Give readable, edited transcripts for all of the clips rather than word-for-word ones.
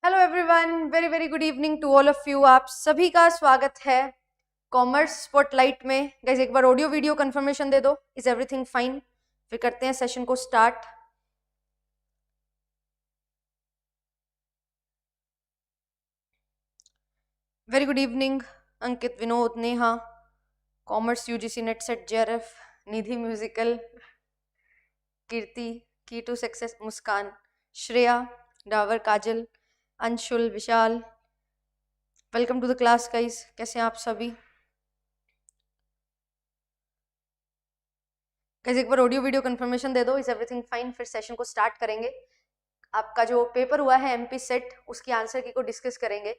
Hello everyone, very very good evening to all of you. आप सभी का स्वागत है कॉमर्स स्पॉटलाइट में। गाइस एक बार ऑडियो वीडियो कंफर्मेशन दे दो, इज एवरीथिंग फाइन? फिर करते हैं सेशन को start. Very good evening Ankit, Vinod, Neha, commerce UGC NET SET JRF, Nidhi musical, Kirti, key to success, Muskan, Shreya, Dawar, Kajal, Anshul, Vishal, welcome to the class guys. कैसे हैं आप सभी? गाइस एक बार ऑडियो वीडियो कंफर्मेशन दे दो, इज एवरीथिंग फाइन? फिर सेशन को स्टार्ट करेंगे। आपका जो पेपर हुआ है एमपी सेट, उसकी आंसर की को डिस्कस करेंगे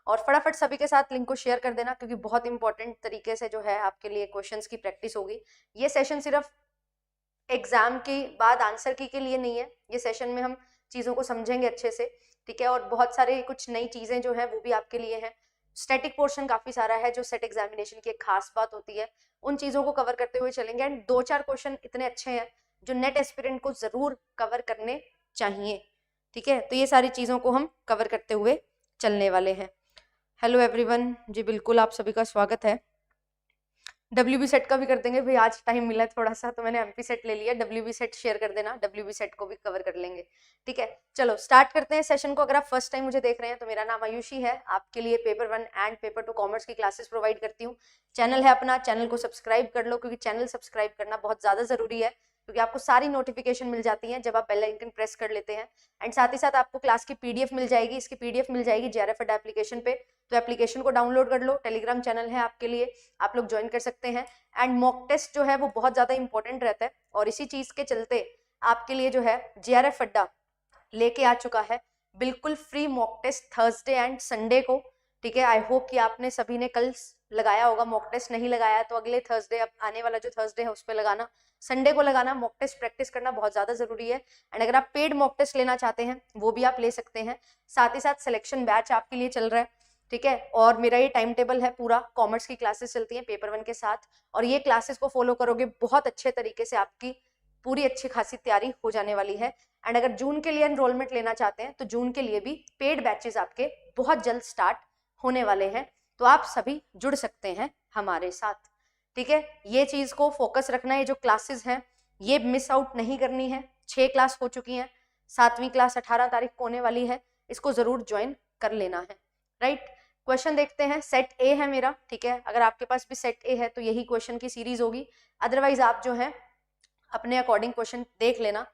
और फटाफट सभी के साथ लिंक को शेयर कर देना, क्योंकि बहुत इंपॉर्टेंट तरीके से जो है आपके लिए क्वेश्चंस की प्रैक्टिस होगी। ये सेशन सिर्फ एग्जाम के बाद आंसर की के लिए नहीं है, ये सेशन में हम चीज़ों को समझेंगे अच्छे से, ठीक है। और बहुत सारे कुछ नई चीज़ें जो है वो भी आपके लिए हैं। स्टैटिक पोर्शन काफ़ी सारा है जो सेट एग्जामिनेशन की एक खास बात होती है, उन चीज़ों को कवर करते हुए चलेंगे। एंड 2-4 क्वेश्चन इतने अच्छे हैं जो नेट एस्पिरेंट को ज़रूर कवर करने चाहिए, ठीक है। तो ये सारी चीज़ों को हम कवर करते हुए चलने वाले हैं। हेलो एवरीवन, जी बिल्कुल आप सभी का स्वागत है। WB सेट का भी कर देंगे भाई, आज टाइम मिला है थोड़ा सा तो मैंने MP सेट ले लिया। WB सेट शेयर कर देना, WB सेट को भी कवर कर लेंगे, ठीक है। चलो स्टार्ट करते हैं सेशन को। अगर आप फर्स्ट टाइम मुझे देख रहे हैं तो मेरा नाम आयुषी है, आपके लिए पेपर 1 एंड पेपर 2 कॉमर्स की क्लासेस प्रोवाइड करती हूँ। चैनल है अपना, चैनल को सब्सक्राइब कर लो, क्योंकि चैनल सब्सक्राइब करना बहुत ज़्यादा ज़रूरी है, क्योंकि आपको सारी नोटिफिकेशन मिल जाती है जब आप बेल आइकन प्रेस कर लेते हैं। एंड साथ ही साथ आपको क्लास की PDF मिल जाएगी, इसकी PDF मिल जाएगी JRF अड्डा एप्लीकेशन पे, तो एप्लीकेशन को डाउनलोड कर लो। टेलीग्राम चैनल है आपके लिए, आप लोग ज्वाइन कर सकते हैं। एंड मॉक टेस्ट जो है वो बहुत ज़्यादा इंपॉर्टेंट रहता है, और इसी चीज़ के चलते आपके लिए जो है JRF अड्डा लेके आ चुका है बिल्कुल free mock test Thursday and Sunday को, ठीक है। आई होप कि आपने सभी ने कल लगाया होगा मॉक टेस्ट, नहीं लगाया तो अगले थर्सडे, अब आने वाला जो थर्सडे है उस पर लगाना, संडे को लगाना। मॉक टेस्ट प्रैक्टिस करना बहुत ज़्यादा ज़रूरी है। एंड अगर आप पेड मॉक टेस्ट लेना चाहते हैं वो भी आप ले सकते हैं। साथ ही साथ सिलेक्शन बैच आपके लिए चल रहा है, ठीक है। और मेरा ये टाइम टेबल है, पूरा कॉमर्स की क्लासेस चलती हैं पेपर 1 के साथ, और ये क्लासेस को फॉलो करोगे बहुत अच्छे तरीके से आपकी पूरी अच्छी खासी तैयारी हो जाने वाली है। एंड अगर जून के लिए एनरोलमेंट लेना चाहते हैं तो जून के लिए भी पेड बैचेस आपके बहुत जल्द स्टार्ट होने वाले हैं, तो आप सभी जुड़ सकते हैं हमारे साथ, ठीक है। ये चीज को फोकस रखना है, ये जो क्लासेस हैं ये मिस आउट नहीं करनी है। 6 क्लास हो चुकी हैं, 7वीं क्लास 18 तारीख को होने वाली है, इसको जरूर ज्वाइन कर लेना है, राइट। क्वेश्चन देखते हैं। सेट ए है मेरा, ठीक है। अगर आपके पास भी सेट ए है तो यही क्वेश्चन की सीरीज होगी, अदरवाइज आप जो है अपने अकॉर्डिंग क्वेश्चन देख लेना।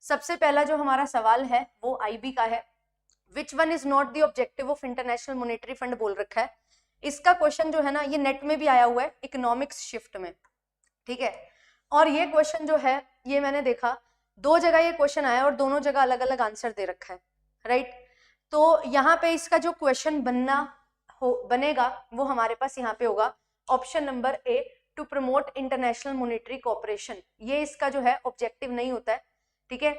सबसे पहला जो हमारा सवाल है वो IB का है। Which one is not the objective of international monetary fund बोल रखा है। इसका क्वेश्चन जो है ना ये नेट में भी आया हुआ है इकोनॉमिक्स शिफ्ट में, ठीक है। और ये क्वेश्चन जो है ये मैंने देखा 2 जगह ये क्वेश्चन आया और दोनों जगह अलग अलग आंसर दे रखा है, राइट। तो यहाँ पे इसका जो क्वेश्चन बनेगा वो हमारे पास यहाँ पे होगा option number A, to promote international monetary cooperation. ये इसका जो है ऑब्जेक्टिव नहीं होता है, ठीक है।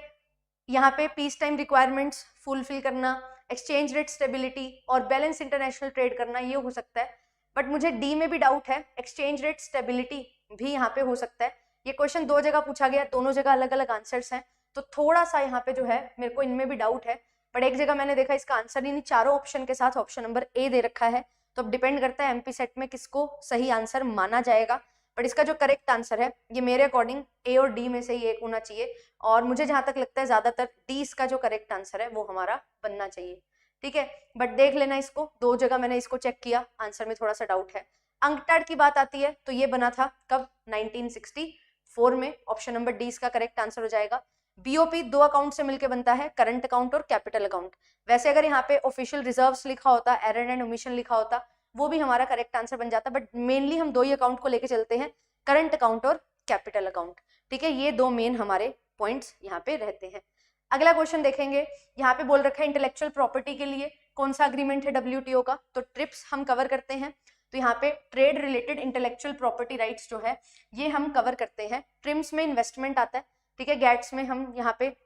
यहाँ पे पीस टाइम रिक्वायरमेंट्स फुलफिल करना, एक्सचेंज रेट स्टेबिलिटी और बैलेंस इंटरनेशनल ट्रेड करना, ये हो सकता है। बट मुझे डी में भी डाउट है, एक्सचेंज रेट स्टेबिलिटी भी यहाँ पे हो सकता है। ये क्वेश्चन 2 जगह पूछा गया, दोनों जगह अलग अलग आंसर्स हैं, तो थोड़ा सा यहाँ पे जो है मेरे को इनमें भी डाउट है। बट एक जगह मैंने देखा इसका आंसर ही नहीं, चारों ऑप्शन के साथ ऑप्शन नंबर A दे रखा है, तो अब डिपेंड करता है MP सेट में किसको सही आंसर माना जाएगा। बट इसका जो करेक्ट आंसर है ये मेरे अकॉर्डिंग A और D में से ही एक होना चाहिए, और मुझे जहां तक लगता है ज्यादातर D इसका जो करेक्ट आंसर है वो हमारा बनना चाहिए, ठीक है। बट देख लेना इसको, 2 जगह मैंने इसको चेक किया, आंसर में थोड़ा सा डाउट है। अंकटाड की बात आती है तो ये बना था कब? 1964 में। ऑप्शन नंबर D इसका करेक्ट आंसर हो जाएगा। BOP 2 अकाउंट से मिलकर बनता है, करंट अकाउंट और कैपिटल अकाउंट। वैसे अगर यहाँ पे ऑफिशियल रिजर्व्स लिखा होता, एरर एंड ओमिशन लिखा होता, वो भी हमारा करेक्ट आंसर बन जाता, बट मेनली हम 2 ही अकाउंट को लेके चलते हैं, करंट अकाउंट और कैपिटल अकाउंट, ठीक है। ये 2 मेन हमारे पॉइंट्स यहाँ पे रहते हैं। अगला क्वेश्चन देखेंगे, यहाँ पे बोल रखा है इंटेलेक्चुअल प्रॉपर्टी के लिए कौन सा अग्रीमेंट है WTO का, तो ट्रिप्स हम कवर करते हैं। तो यहाँ पे trade related intellectual property rights जो है ये हम कवर करते हैं। ट्रिम्स में इन्वेस्टमेंट आता है, ठीक है। गैट्स में हम यहाँ पे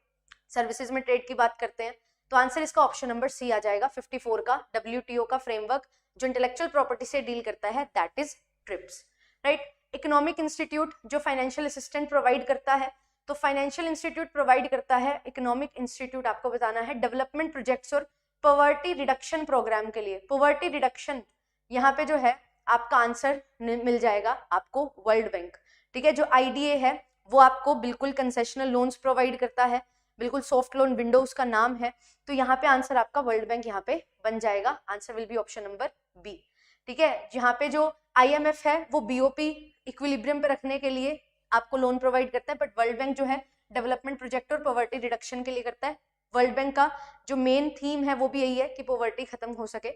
सर्विसेज में ट्रेड की बात करते हैं, तो आंसर इसका ऑप्शन नंबर C आ जाएगा। 54 का WTO का फ्रेमवर्क जो इंटेलेक्चुअल प्रॉपर्टी से डील करता है that is trips, right. Economic institute जो फाइनेंशियल असिस्टेंट प्रोवाइड करता है, तो फाइनेंशियल इंस्टीट्यूट प्रोवाइड करता है, इकोनॉमिक इंस्टीट्यूट आपको बताना है डेवलपमेंट प्रोजेक्ट्स और पॉवर्टी रिडक्शन प्रोग्राम के लिए। पॉवर्टी रिडक्शन यहाँ पे जो है आपका आंसर मिल जाएगा आपको वर्ल्ड बैंक। ठीक है, जो IDA है वो आपको बिल्कुल कंसेशनल लोन्स प्रोवाइड करता है, बिल्कुल सॉफ्ट लोन विंडो उसका नाम है। तो यहाँ पे आंसर आपका वर्ल्ड बैंक यहाँ पे बन जाएगा। Answer will be option number B. ठीक है, यहाँ पे जो IMF है वो BOP इक्विलिब्रियम पे रखने के लिए आपको लोन प्रोवाइड करता है, बट वर्ल्ड बैंक जो है डेवलपमेंट प्रोजेक्ट और पॉवर्टी रिडक्शन के लिए करता है। वर्ल्ड बैंक का जो मेन थीम है वो भी यही है कि पॉवर्टी खत्म हो सके।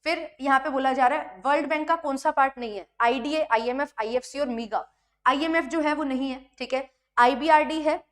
फिर यहाँ पे बोला जा रहा है वर्ल्ड बैंक का कौन सा पार्ट नहीं है, IDA, IMF, IFC और मीगा। IMF जो है वो नहीं है, ठीक है, IBRD है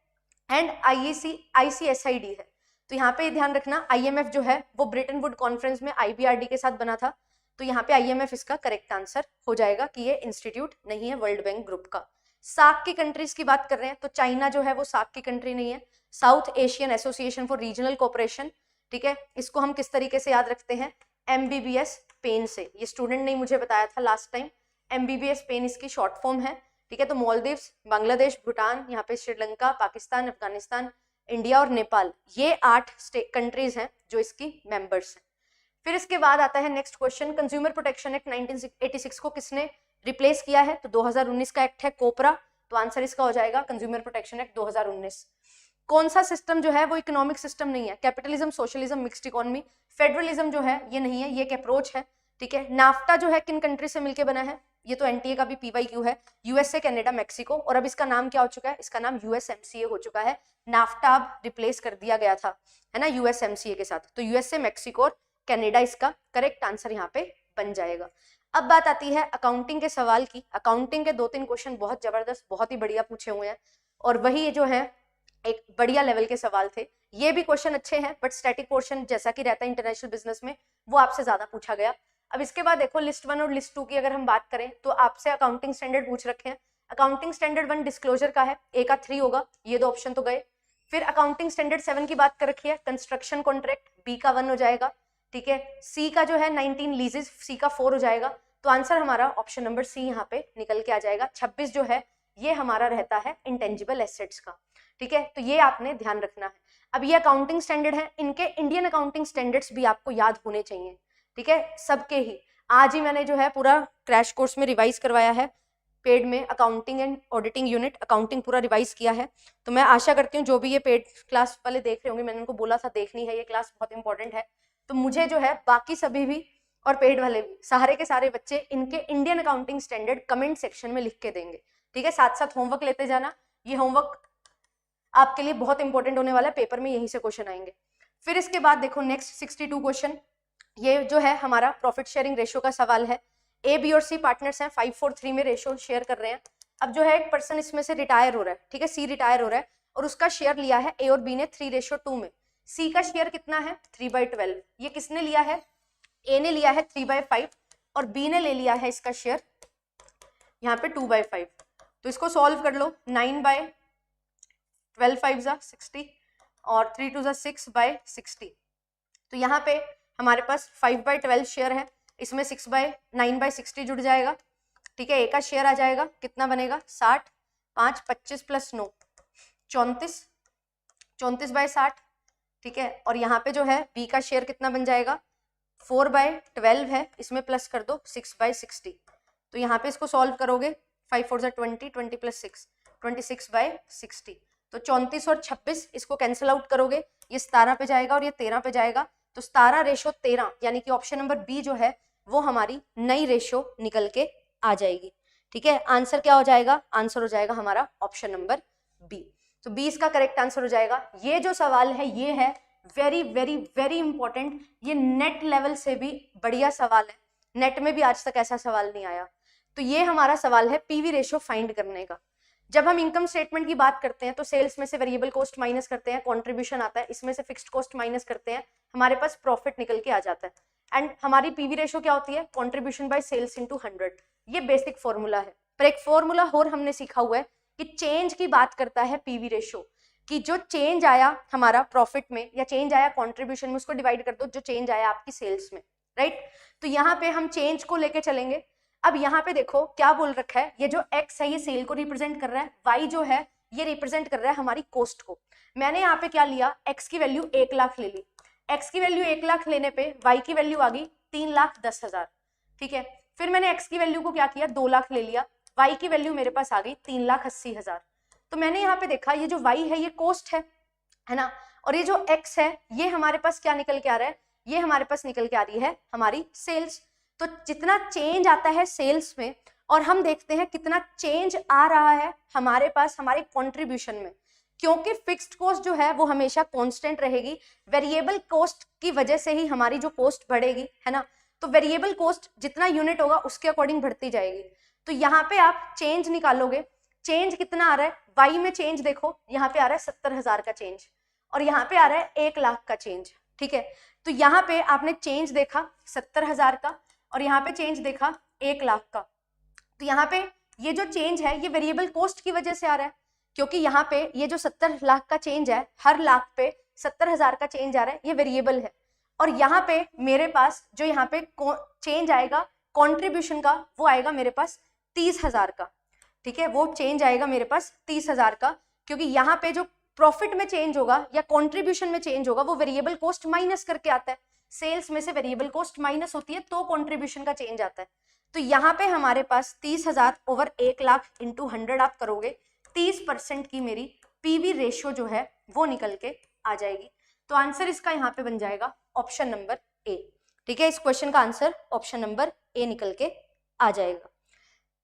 एंड ICSID है। तो यहाँ पे ध्यान रखना IMF जो है वो ब्रिटन वुड कॉन्फ्रेंस में IBRD के साथ बना था, तो यहाँ पे IMF इसका करेक्ट आंसर हो जाएगा कि ये इंस्टीट्यूट नहीं है वर्ल्ड बैंक ग्रुप का। सार्क की कंट्रीज की बात कर रहे हैं तो चाइना जो है वो सार्क की कंट्री नहीं है, south Asian association for regional cooperation. ठीक है, इसको हम किस तरीके से याद रखते हैं, MBBS पेन से। ये स्टूडेंट ने मुझे बताया था लास्ट टाइम, MBBS पेन इसकी शॉर्ट फॉर्म है। ठीक है, तो मालदीव्स, बांग्लादेश, भूटान, यहाँ पे श्रीलंका, पाकिस्तान, अफगानिस्तान, इंडिया और नेपाल, ये 8 कंट्रीज हैं जो इसकी मेंबर्स हैं। फिर इसके बाद आता है next question, consumer protection act 1986 को किसने रिप्लेस किया है? तो 2019 का एक्ट है कोपरा, तो आंसर इसका हो जाएगा कंज्यूमर प्रोटेक्शन एक्ट 2019। कौन सा सिस्टम जो है वो इकोनॉमिक सिस्टम नहीं है, capitalism, socialism, mixed economy, federalism जो है ये नहीं है, ये एक अप्रोच है। ठीक है, नाफ्टा जो है किन कंट्री से मिलकर बना है? ये तो NTA का भी PYQ है, USA, कनाडा, मैक्सिको, और अब इसका नाम क्या हो चुका है? इसका नाम USMCA हो चुका है। नाफ्टा अब रिप्लेस कर दिया गया था, है ना, USMCA के साथ। तो USA, मैक्सिको और कनाडा इसका करेक्ट आंसर यहाँ पे बन जाएगा। अब बात आती है अकाउंटिंग के सवाल की। अकाउंटिंग के 2-3 क्वेश्चन बहुत जबरदस्त, बहुत ही बढ़िया पूछे हुए हैं, और वही जो है एक बढ़िया लेवल के सवाल थे। ये भी क्वेश्चन अच्छे हैं, बट स्टैटिक पोर्शन जैसा कि रहता है इंटरनेशनल बिजनेस में वो आपसे ज्यादा पूछा गया। अब इसके बाद देखो लिस्ट 1 और लिस्ट 2 की अगर हम बात करें तो आपसे अकाउंटिंग स्टैंडर्ड पूछ रखे हैं। अकाउंटिंग स्टैंडर्ड 1 डिस्क्लोजर का है, A का 3 होगा, ये 2 ऑप्शन तो गए। फिर अकाउंटिंग स्टैंडर्ड 7 की बात कर रखी है, कंस्ट्रक्शन कॉन्ट्रैक्ट, B का 1 हो जाएगा। ठीक है, C का जो है 19 लीजेस, C का 4 हो जाएगा। तो आंसर हमारा ऑप्शन नंबर C यहाँ पे निकल के आ जाएगा। 26 जो है ये हमारा रहता है इंटेंजिबल एसेट्स का। ठीक है, तो ये आपने ध्यान रखना है। अब ये अकाउंटिंग स्टैंडर्ड है, इनके इंडियन अकाउंटिंग स्टैंडर्ड्स भी आपको याद होने चाहिए। ठीक है, सबके ही। आज ही मैंने जो है पूरा क्रैश कोर्स में रिवाइज करवाया है, पेड में accounting and auditing unit, accounting पूरा रिवाइज किया है। तो मैं आशा करती हूँ जो भी ये पेड क्लास वाले देख रहे होंगे, मैंने उनको बोला था देखनी है, ये क्लास बहुत इंपॉर्टेंट है। तो मुझे जो है बाकी सभी भी और पेड वाले भी, सारे के सारे बच्चे इनके Indian accounting standard comment section में लिख के देंगे। ठीक है, साथ साथ होमवर्क लेते जाना, ये होमवर्क आपके लिए बहुत इंपॉर्टेंट होने वाला है, पेपर में यहीं से क्वेश्चन आएंगे। फिर इसके बाद देखो नेक्स्ट 62 क्वेश्चन, ये जो है हमारा प्रॉफिट शेयरिंग रेशियो का सवाल है। A, B और C पार्टनर्स हैं, 5-4-3 में रेशियो शेयर कर रहे हैं। अब जो है एक पर्सन इसमें से रिटायर हो रहा है, ठीक है, C रिटायर हो रहा है और उसका शेयर लिया है A और B ने 3:2 में। C का शेयर कितना है? 3/12। ये किसने लिया है? A ने लिया है 3/5 और B ने ले लिया है इसका शेयर यहाँ पे 2/5। तो इसको सॉल्व कर लो, 9/12 5 60 और 3 2 6/60। तो यहाँ पे हमारे पास 5/12 शेयर है, इसमें 9/60 जुड़ जाएगा। ठीक है, A का शेयर आ जाएगा, कितना बनेगा? 60, 5 25 प्लस 9 34, 34/60। ठीक है, और यहाँ पे जो है B का शेयर कितना बन जाएगा? 4/12 है, इसमें प्लस कर दो 6/60। तो यहाँ पे इसको सॉल्व करोगे, 5 4 20, 20 प्लस 6 26/60। तो 34 और 26 इसको कैंसिल आउट करोगे, ये 17 पे जाएगा और ये 13 पे जाएगा। तो 17:13, यानी कि ऑप्शन नंबर बी जो है वो हमारी नई रेशियो निकल के आ जाएगी। ठीक है, आंसर क्या हो जाएगा? आंसर हो जाएगा हमारा ऑप्शन नंबर बी। तो बी इसका करेक्ट आंसर हो जाएगा। ये जो सवाल है ये है वेरी वेरी वेरी इंपॉर्टेंट, ये नेट लेवल से भी बढ़िया सवाल है, नेट में भी आज तक ऐसा सवाल नहीं आया। तो ये हमारा सवाल है पीवी रेशियो फाइंड करने का। जब हम इनकम स्टेटमेंट की बात करते हैं तो सेल्स में से वेरिएबल कॉस्ट माइनस करते हैं, कंट्रीब्यूशन आता है, इसमें से फिक्स्ड कॉस्ट माइनस करते हैं, हमारे पास प्रॉफिट निकल के आ जाता है। एंड हमारी पीवी रेशियो क्या होती है? Contribution by sales into 100। ये बेसिक फॉर्मूला है, पर एक फॉर्मूला और हमने सीखा हुआ है कि चेंज की बात करता है पीवी रेशियो, कि जो चेंज आया हमारा प्रॉफिट में या चेंज आया कंट्रीब्यूशन में, उसको डिवाइड कर दो जो चेंज आया आपकी सेल्स में, राइट। तो यहाँ पे हम चेंज को लेके चलेंगे। अब यहाँ पे देखो क्या बोल रखा है, ये जो x है ये सेल को रिप्रेजेंट कर रहा है, y जो है ये रिप्रेजेंट कर रहा है हमारी कॉस्ट को। मैंने यहाँ पे क्या लिया, x की वैल्यू 1 लाख ले ली, x की वैल्यू 1 लाख लेने पे y की वैल्यू आ गई 3,10,000, ठीक है। फिर मैंने x की वैल्यू को क्या किया, 2 लाख ले लिया, y की वैल्यू मेरे पास आ गई 3,80,000। तो मैंने यहाँ पे देखा ये जो y है ये कॉस्ट है ना, और ये जो x है ये हमारे पास क्या निकल के आ रहा है, ये हमारे पास निकल के आ रही है हमारी सेल्स। तो जितना चेंज आता है सेल्स में और हम देखते हैं कितना चेंज आ रहा है हमारे पास हमारे कंट्रीब्यूशन में, क्योंकि फिक्स्ड कॉस्ट जो है वो हमेशा कांस्टेंट रहेगी, वेरिएबल कॉस्ट की वजह से ही हमारी जो कॉस्ट बढ़ेगी, है ना। तो वेरिएबल कॉस्ट जितना यूनिट होगा उसके अकॉर्डिंग बढ़ती जाएगी। तो यहाँ पे आप चेंज निकालोगे, चेंज कितना आ रहा है, वाई में चेंज देखो, यहाँ पे आ रहा है 70,000 का चेंज और यहाँ पे आ रहा है 1 लाख का चेंज, ठीक है। तो यहाँ पे आपने चेंज देखा 70,000 का और यहाँ पे चेंज देखा 1 लाख का। तो यहाँ पे ये जो चेंज है ये वेरिएबल कॉस्ट की वजह से आ रहा है, क्योंकि यहाँ पे ये जो 70 लाख का चेंज है, हर लाख पे 70,000 का चेंज आ रहा है, ये वेरिएबल है। और यहाँ पे मेरे पास जो यहाँ पे चेंज आएगा कंट्रीब्यूशन का, वो आएगा मेरे पास 30,000 का, ठीक है। वो चेंज आएगा मेरे पास 30,000 का, क्योंकि यहाँ पे जो प्रॉफिट में चेंज होगा या कंट्रीब्यूशन में चेंज होगा वो वेरिएबल कॉस्ट माइनस करके आता है। सेल्स में से वेरिएबल कॉस्ट माइनस होती है तो कंट्रीब्यूशन का चेंज आता है। तो यहाँ पे हमारे पास 30,000 ओवर 1 लाख इंटू 100 आप करोगे, 30% की मेरी पीवी रेशियो जो है वो निकल के आ जाएगी। तो आंसर इसका यहाँ पे बन जाएगा ऑप्शन नंबर ए, ठीक है। इस क्वेश्चन का आंसर ऑप्शन नंबर ए निकल के आ जाएगा।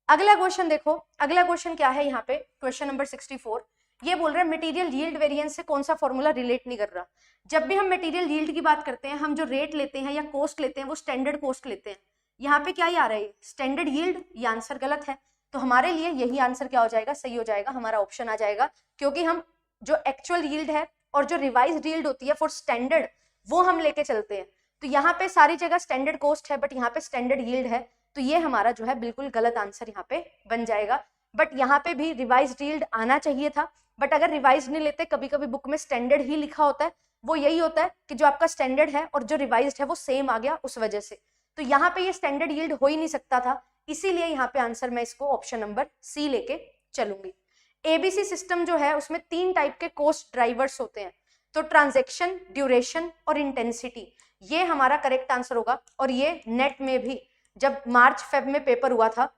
अगला क्वेश्चन देखो, अगला क्वेश्चन क्या है यहाँ पे, क्वेश्चन नंबर 64। ये बोल रहा है मटेरियल यील्ड वेरिएंस से कौन सा फॉर्मूला रिलेट नहीं कर रहा। जब भी हम मटेरियल यील्ड की बात करते हैं, हम जो रेट लेते हैं या कॉस्ट लेते हैं वो स्टैंडर्ड कॉस्ट लेते हैं। यहाँ पे क्या ही आ रहा है, स्टैंडर्ड यील्ड, ये आंसर गलत है। तो हमारे लिए यही आंसर क्या हो जाएगा, सही हो जाएगा, हमारा ऑप्शन आ जाएगा, क्योंकि हम जो एक्चुअल यील्ड है और जो रिवाइज्ड यील्ड होती है फॉर स्टैंडर्ड वो हम लेके चलते हैं। तो यहाँ पे सारी जगह स्टैंडर्ड कॉस्ट है बट यहाँ पे स्टैंडर्ड यील्ड है, तो ये हमारा जो है बिल्कुल गलत आंसर यहाँ पे बन जाएगा। बट यहाँ पे भी रिवाइज्ड यील्ड आना चाहिए था, बट अगर रिवाइज नहीं लेते, कभी कभी बुक में स्टैंडर्ड ही लिखा होता है, वो यही होता है कि जो आपका स्टैंडर्ड है और जो रिवाइज्ड है वो सेम आ गया उस वजह से। तो यहाँ पे ये स्टैंडर्ड यील्ड हो ही नहीं सकता था, इसीलिए यहाँ पे आंसर मैं इसको ऑप्शन नंबर सी लेके चलूंगी। एबीसी सिस्टम जो है उसमें 3 टाइप के कॉस्ट ड्राइवर्स होते हैं, तो ट्रांजैक्शन, ड्यूरेशन और इंटेंसिटी, ये हमारा करेक्ट आंसर होगा। और ये नेट में भी जब मार्च फेब में पेपर हुआ था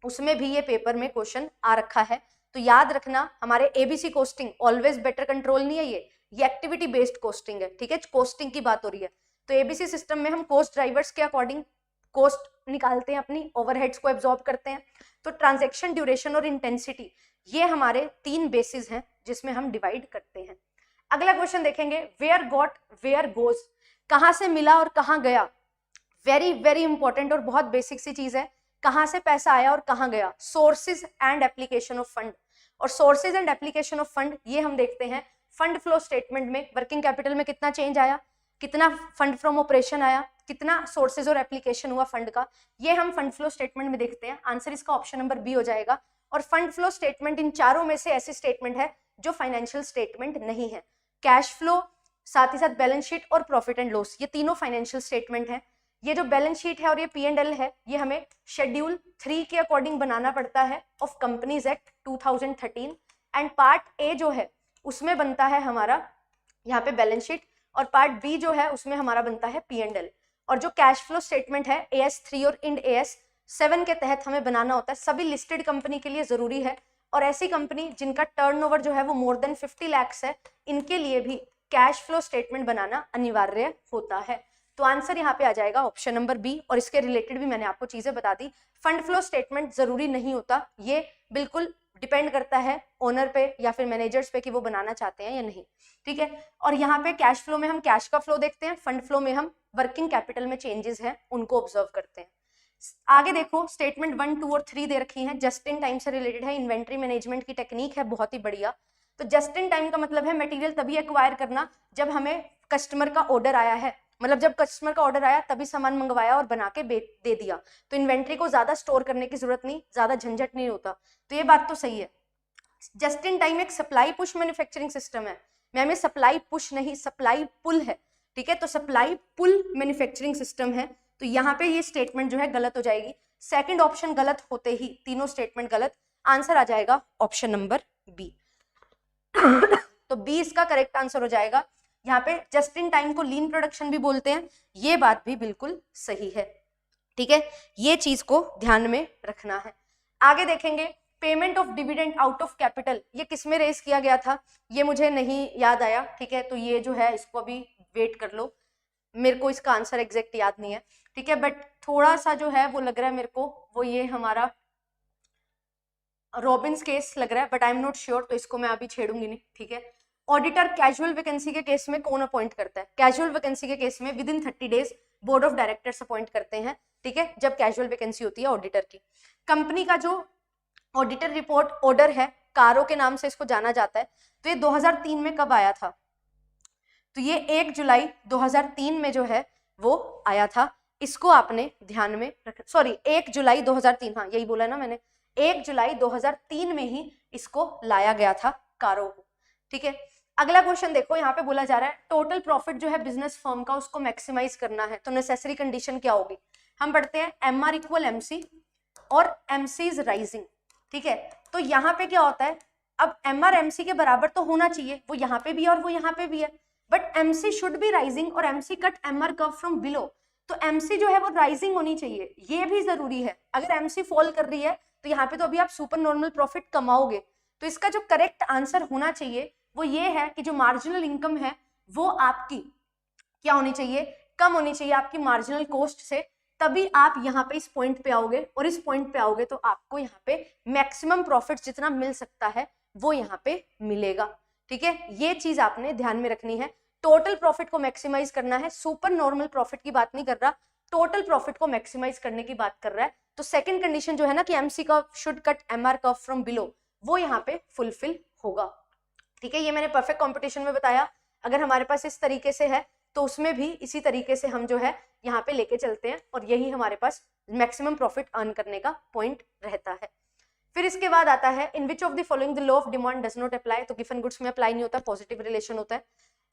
उसमें भी ये पेपर में क्वेश्चन आ रखा है। तो याद रखना, हमारे ABC costing always better control नहीं है, ये एक्टिविटी बेस्ड कोस्टिंग है, ठीक है, कोस्टिंग की बात हो रही है। तो एबीसी सिस्टम में हम कॉस्ट ड्राइवर्स के अकॉर्डिंग कॉस्ट निकालते हैं, अपनी ओवरहेड्स को एब्जॉर्ब करते हैं। तो ट्रांजैक्शन, ड्यूरेशन और इंटेंसिटी, ये हमारे 3 बेसिस हैं जिसमें हम डिवाइड करते हैं। अगला क्वेश्चन देखेंगे, वेयर गॉट वेयर गोज, कहाँ से मिला और कहाँ गया। वेरी वेरी इंपॉर्टेंट और बहुत बेसिक सी चीज है, कहाँ से पैसा आया और कहाँ गया। Sources and application of fund, और sources and application of fund ये हम देखते हैं फंड फ्लो स्टेटमेंट में, वर्किंग कैपिटल में कितना चेंज आया, कितना फंड फ्रॉम ऑपरेशन आया, कितना सोर्सेज और एप्लीकेशन हुआ फंड का, ये हम फंड फ्लो स्टेटमेंट में देखते हैं। आंसर इसका ऑप्शन नंबर बी हो जाएगा। और फंड फ्लो स्टेटमेंट इन चारों में से ऐसी स्टेटमेंट है जो फाइनेंशियल स्टेटमेंट नहीं है। कैश फ्लो, साथ ही साथ बैलेंस शीट और प्रॉफिट एंड लॉस, ये तीनों फाइनेंशियल स्टेटमेंट है। ये जो बैलेंस शीट है और ये P&L है, ये हमें शेड्यूल 3 के अकॉर्डिंग बनाना पड़ता है of companies act 2013। And part A जो है उसमें बनता है हमारा यहाँ पे बैलेंस शीट, और पार्ट बी जो है उसमें हमारा बनता है P&L। और जो कैश फ्लो स्टेटमेंट है AS3 और इंड AS7 के तहत हमें बनाना होता है, सभी लिस्टेड कंपनी के लिए जरूरी है। और ऐसी कंपनी जिनका टर्नओवर जो है वो मोर देन 50 लाख है, इनके लिए भी कैश फ्लो स्टेटमेंट बनाना अनिवार्य होता है। तो आंसर यहाँ पे आ जाएगा ऑप्शन नंबर बी। और इसके रिलेटेड भी मैंने आपको चीजें बता दी। फंड फ्लो स्टेटमेंट जरूरी नहीं होता, ये बिल्कुल डिपेंड करता है ओनर पे या फिर मैनेजर्स पे कि वो बनाना चाहते हैं या नहीं, ठीक है। और यहाँ पे कैश फ्लो में हम कैश का फ्लो देखते हैं, फंड फ्लो में हम वर्किंग कैपिटल में चेंजेस हैं उनको ऑब्जर्व करते हैं। आगे देखो, स्टेटमेंट 1, 2 और 3 दे रखी है, जस्ट इन टाइम से रिलेटेड है, इन्वेंट्री मैनेजमेंट की टेक्निक है, बहुत ही बढ़िया। तो जस्ट इन टाइम का मतलब है मटेरियल तभी एक्वायर करना जब हमें कस्टमर का ऑर्डर आया है, मतलब जब कस्टमर का ऑर्डर आया तभी सामान मंगवाया और बना के दे दिया। तो इन्वेंट्री को ज्यादा स्टोर करने की जरूरत नहीं, ज्यादा झंझट नहीं होता, तो ये बात तो सही है। जस्ट इन टाइम एक सप्लाई पुश मैन्युफैक्चरिंग सिस्टम है मैम, ये सप्लाई पुश नहीं सप्लाई पुल है, ठीक है। तो सप्लाई पुल मैन्युफैक्चरिंग सिस्टम है, तो यहाँ पे ये स्टेटमेंट जो है गलत हो जाएगी। सेकंड ऑप्शन गलत होते ही तीनों स्टेटमेंट गलत, आंसर आ जाएगा ऑप्शन नंबर बी। तो बी इसका करेक्ट आंसर हो जाएगा। यहाँ पे जस्ट इन टाइम को लीन प्रोडक्शन भी बोलते हैं, ये बात भी बिल्कुल सही है। ठीक है, ये चीज को ध्यान में रखना है। आगे देखेंगे payment of dividend out of capital, ये किस में रेस किया गया था, ये मुझे नहीं याद आया। ठीक है, तो ये जो है इसको अभी वेट कर लो, मेरे को इसका आंसर एग्जैक्ट याद नहीं है। ठीक है, बट थोड़ा सा जो है वो लग रहा है मेरे को, वो ये हमारा रॉबिन्स केस लग रहा है, but I am not sure, तो इसको मैं अभी छेड़ूंगी नहीं। ठीक है, ऑडिटर कैजुअल वैकेंसी के केस में कौन अपॉइंट करता है? कैजुअल वैकेंसी के केस में within 30 days board of directors appoint करते हैं। ठीक है, जब कैजुअल वैकेंसी होती है ऑडिटर की। कंपनी का जो ऑडिटर रिपोर्ट ऑर्डर है, कारो के नाम से इसको जाना जाता है, तो ये 2003 में कब आया था? तो ये 1 जुलाई 2003 में जो है वो आया था। इसको आपने ध्यान में रख, सॉरी 1 जुलाई 2003, हाँ यही बोला ना मैंने, 1 जुलाई 2003 में ही इसको लाया गया था कारो को। ठीक है, अगला क्वेश्चन देखो, यहाँ पे बोला जा रहा है टोटल प्रॉफिट जो है बिजनेस फर्म का उसको मैक्सिमाइज करना है, तो नेसेसरी कंडीशन क्या होगी? हम पढ़ते हैं MR इक्वल MC और MC इज राइजिंग। ठीक है, तो यहाँ पे क्या होता है, अब MR MC के बराबर तो होना चाहिए, वो यहाँ पे भी है और वो यहाँ पे भी है, but MC should be rising और MC cut MR curve from below, तो MC जो है वो राइजिंग होनी चाहिए, ये भी जरूरी है। अगर MC फॉल कर रही है तो यहाँ पे तो अभी आप सुपर नॉर्मल प्रॉफिट कमाओगे, तो इसका जो करेक्ट आंसर होना चाहिए वो ये है कि जो मार्जिनल इनकम है वो आपकी क्या होनी चाहिए? कम होनी चाहिए आपकी मार्जिनल कॉस्ट से, तभी आप यहाँ पे इस पॉइंट पे आओगे, और इस पॉइंट पे आओगे तो आपको यहाँ पे मैक्सिमम प्रॉफिट जितना मिल सकता है वो यहाँ पे मिलेगा। ठीक है, ये चीज आपने ध्यान में रखनी है। टोटल प्रॉफिट को मैक्सिमाइज करना है, सुपर नॉर्मल प्रॉफिट की बात नहीं कर रहा, टोटल प्रॉफिट को मैक्सिमाइज करने की बात कर रहा है। तो सेकंड कंडीशन जो है ना कि MC curve should cut MR curve from below, वो यहाँ पे फुलफिल होगा। ठीक है, ये मैंने परफेक्ट कंपटीशन में बताया। अगर हमारे पास इस तरीके से है तो उसमें भी इसी तरीके से हम जो है यहाँ पे लेके चलते हैं, और यही हमारे पास मैक्सिमम प्रॉफिट अर्न करने का पॉइंट रहता है। फिर इसके बाद आता है in which of the following the law of demand does not apply, तो गिवन गुड्स में अप्लाई नहीं होता, पॉजिटिव रिलेशन होता है।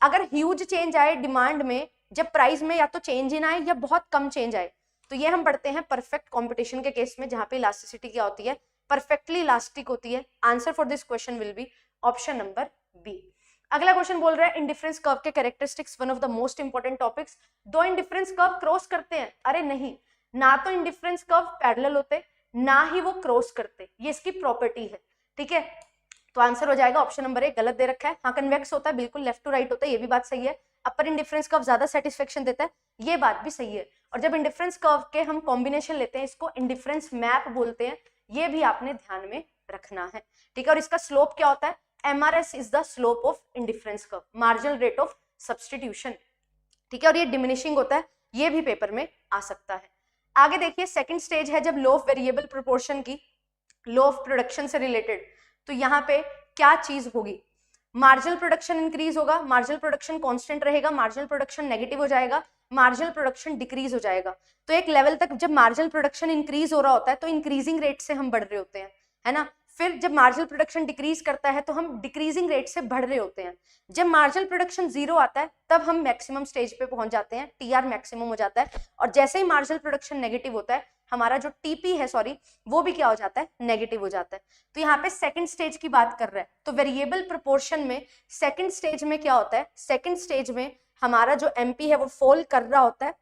अगर ह्यूज चेंज आए डिमांड में, जब प्राइस में या तो चेंज इन आए या बहुत कम चेंज आए, तो ये हम पढ़ते हैं परफेक्ट कॉम्पिटिशन के केस में, जहाँ पे इलास्टिसिटी क्या होती है? परफेक्टली इलास्टिक होती है। Answer for this question will be option number B. अगला क्वेश्चन बोल रहा है इंडिफरेंस कर्व के characteristics, one of the most important topics. दो इंडिफरेंस कर्व क्रॉस करते हैं? अरे नहीं, ना तो इंडिफरेंस कर्व पैरेलल होते, ना ही वो क्रॉस करते, ये इसकी प्रॉपर्टी है। ठीक है, तो आंसर हो जाएगा ऑप्शन नंबर 1, गलत दे रखा है। हाँ, कन्वेक्स होता है, बिल्कुल लेफ्ट टू राइट होता है, ये भी बात सही है। अपर इंडिफरेंस कर्व ज्यादा सेटिस्फेक्शन देता है, ये बात भी सही है। और जब इंडिफरेंस कर्व के हम कॉम्बिनेशन लेते हैं, इसको इंडिफरेंस मैप बोलते हैं, ये भी आपने ध्यान में रखना है। ठीक है, और इसका स्लोप क्या होता है? MRS is the slope of indifference curve, marginal rate of substitution. ठीक है, और ये डिमिनिशिंग होता है, ये भी पेपर में आ सकता है। आगे देखिए, सेकंड स्टेज है जब लॉ ऑफ वेरिएबल प्रोपोर्शन की, लॉ ऑफ प्रोडक्शन से रिलेटेड, तो यहाँ पे क्या चीज होगी? मार्जिनल प्रोडक्शन इंक्रीज होगा, मार्जिनल प्रोडक्शन कांस्टेंट रहेगा, मार्जिनल प्रोडक्शन नेगेटिव हो जाएगा, मार्जिनल प्रोडक्शन डिक्रीज हो जाएगा। तो एक लेवल तक जब मार्जिनल प्रोडक्शन इंक्रीज हो रहा होता है तो इंक्रीजिंग रेट से हम बढ़ रहे होते हैं, है ना। फिर जब मार्जिनल प्रोडक्शन डिक्रीज करता है तो हम डिक्रीजिंग रेट से बढ़ रहे होते हैं। जब मार्जिनल प्रोडक्शन 0 आता है तब हम मैक्सिमम स्टेज पे पहुंच जाते हैं, TR मैक्सिमम हो जाता है। और जैसे ही मार्जिनल प्रोडक्शन नेगेटिव होता है, हमारा जो TP है वो भी क्या हो जाता है? नेगेटिव हो जाता है। तो यहाँ पे सेकंड स्टेज की बात कर रहा है, तो वेरिएबल प्रोपोर्शन में सेकंड स्टेज में क्या होता है? सेकंड स्टेज में हमारा जो MP है वो फॉल कर रहा होता है,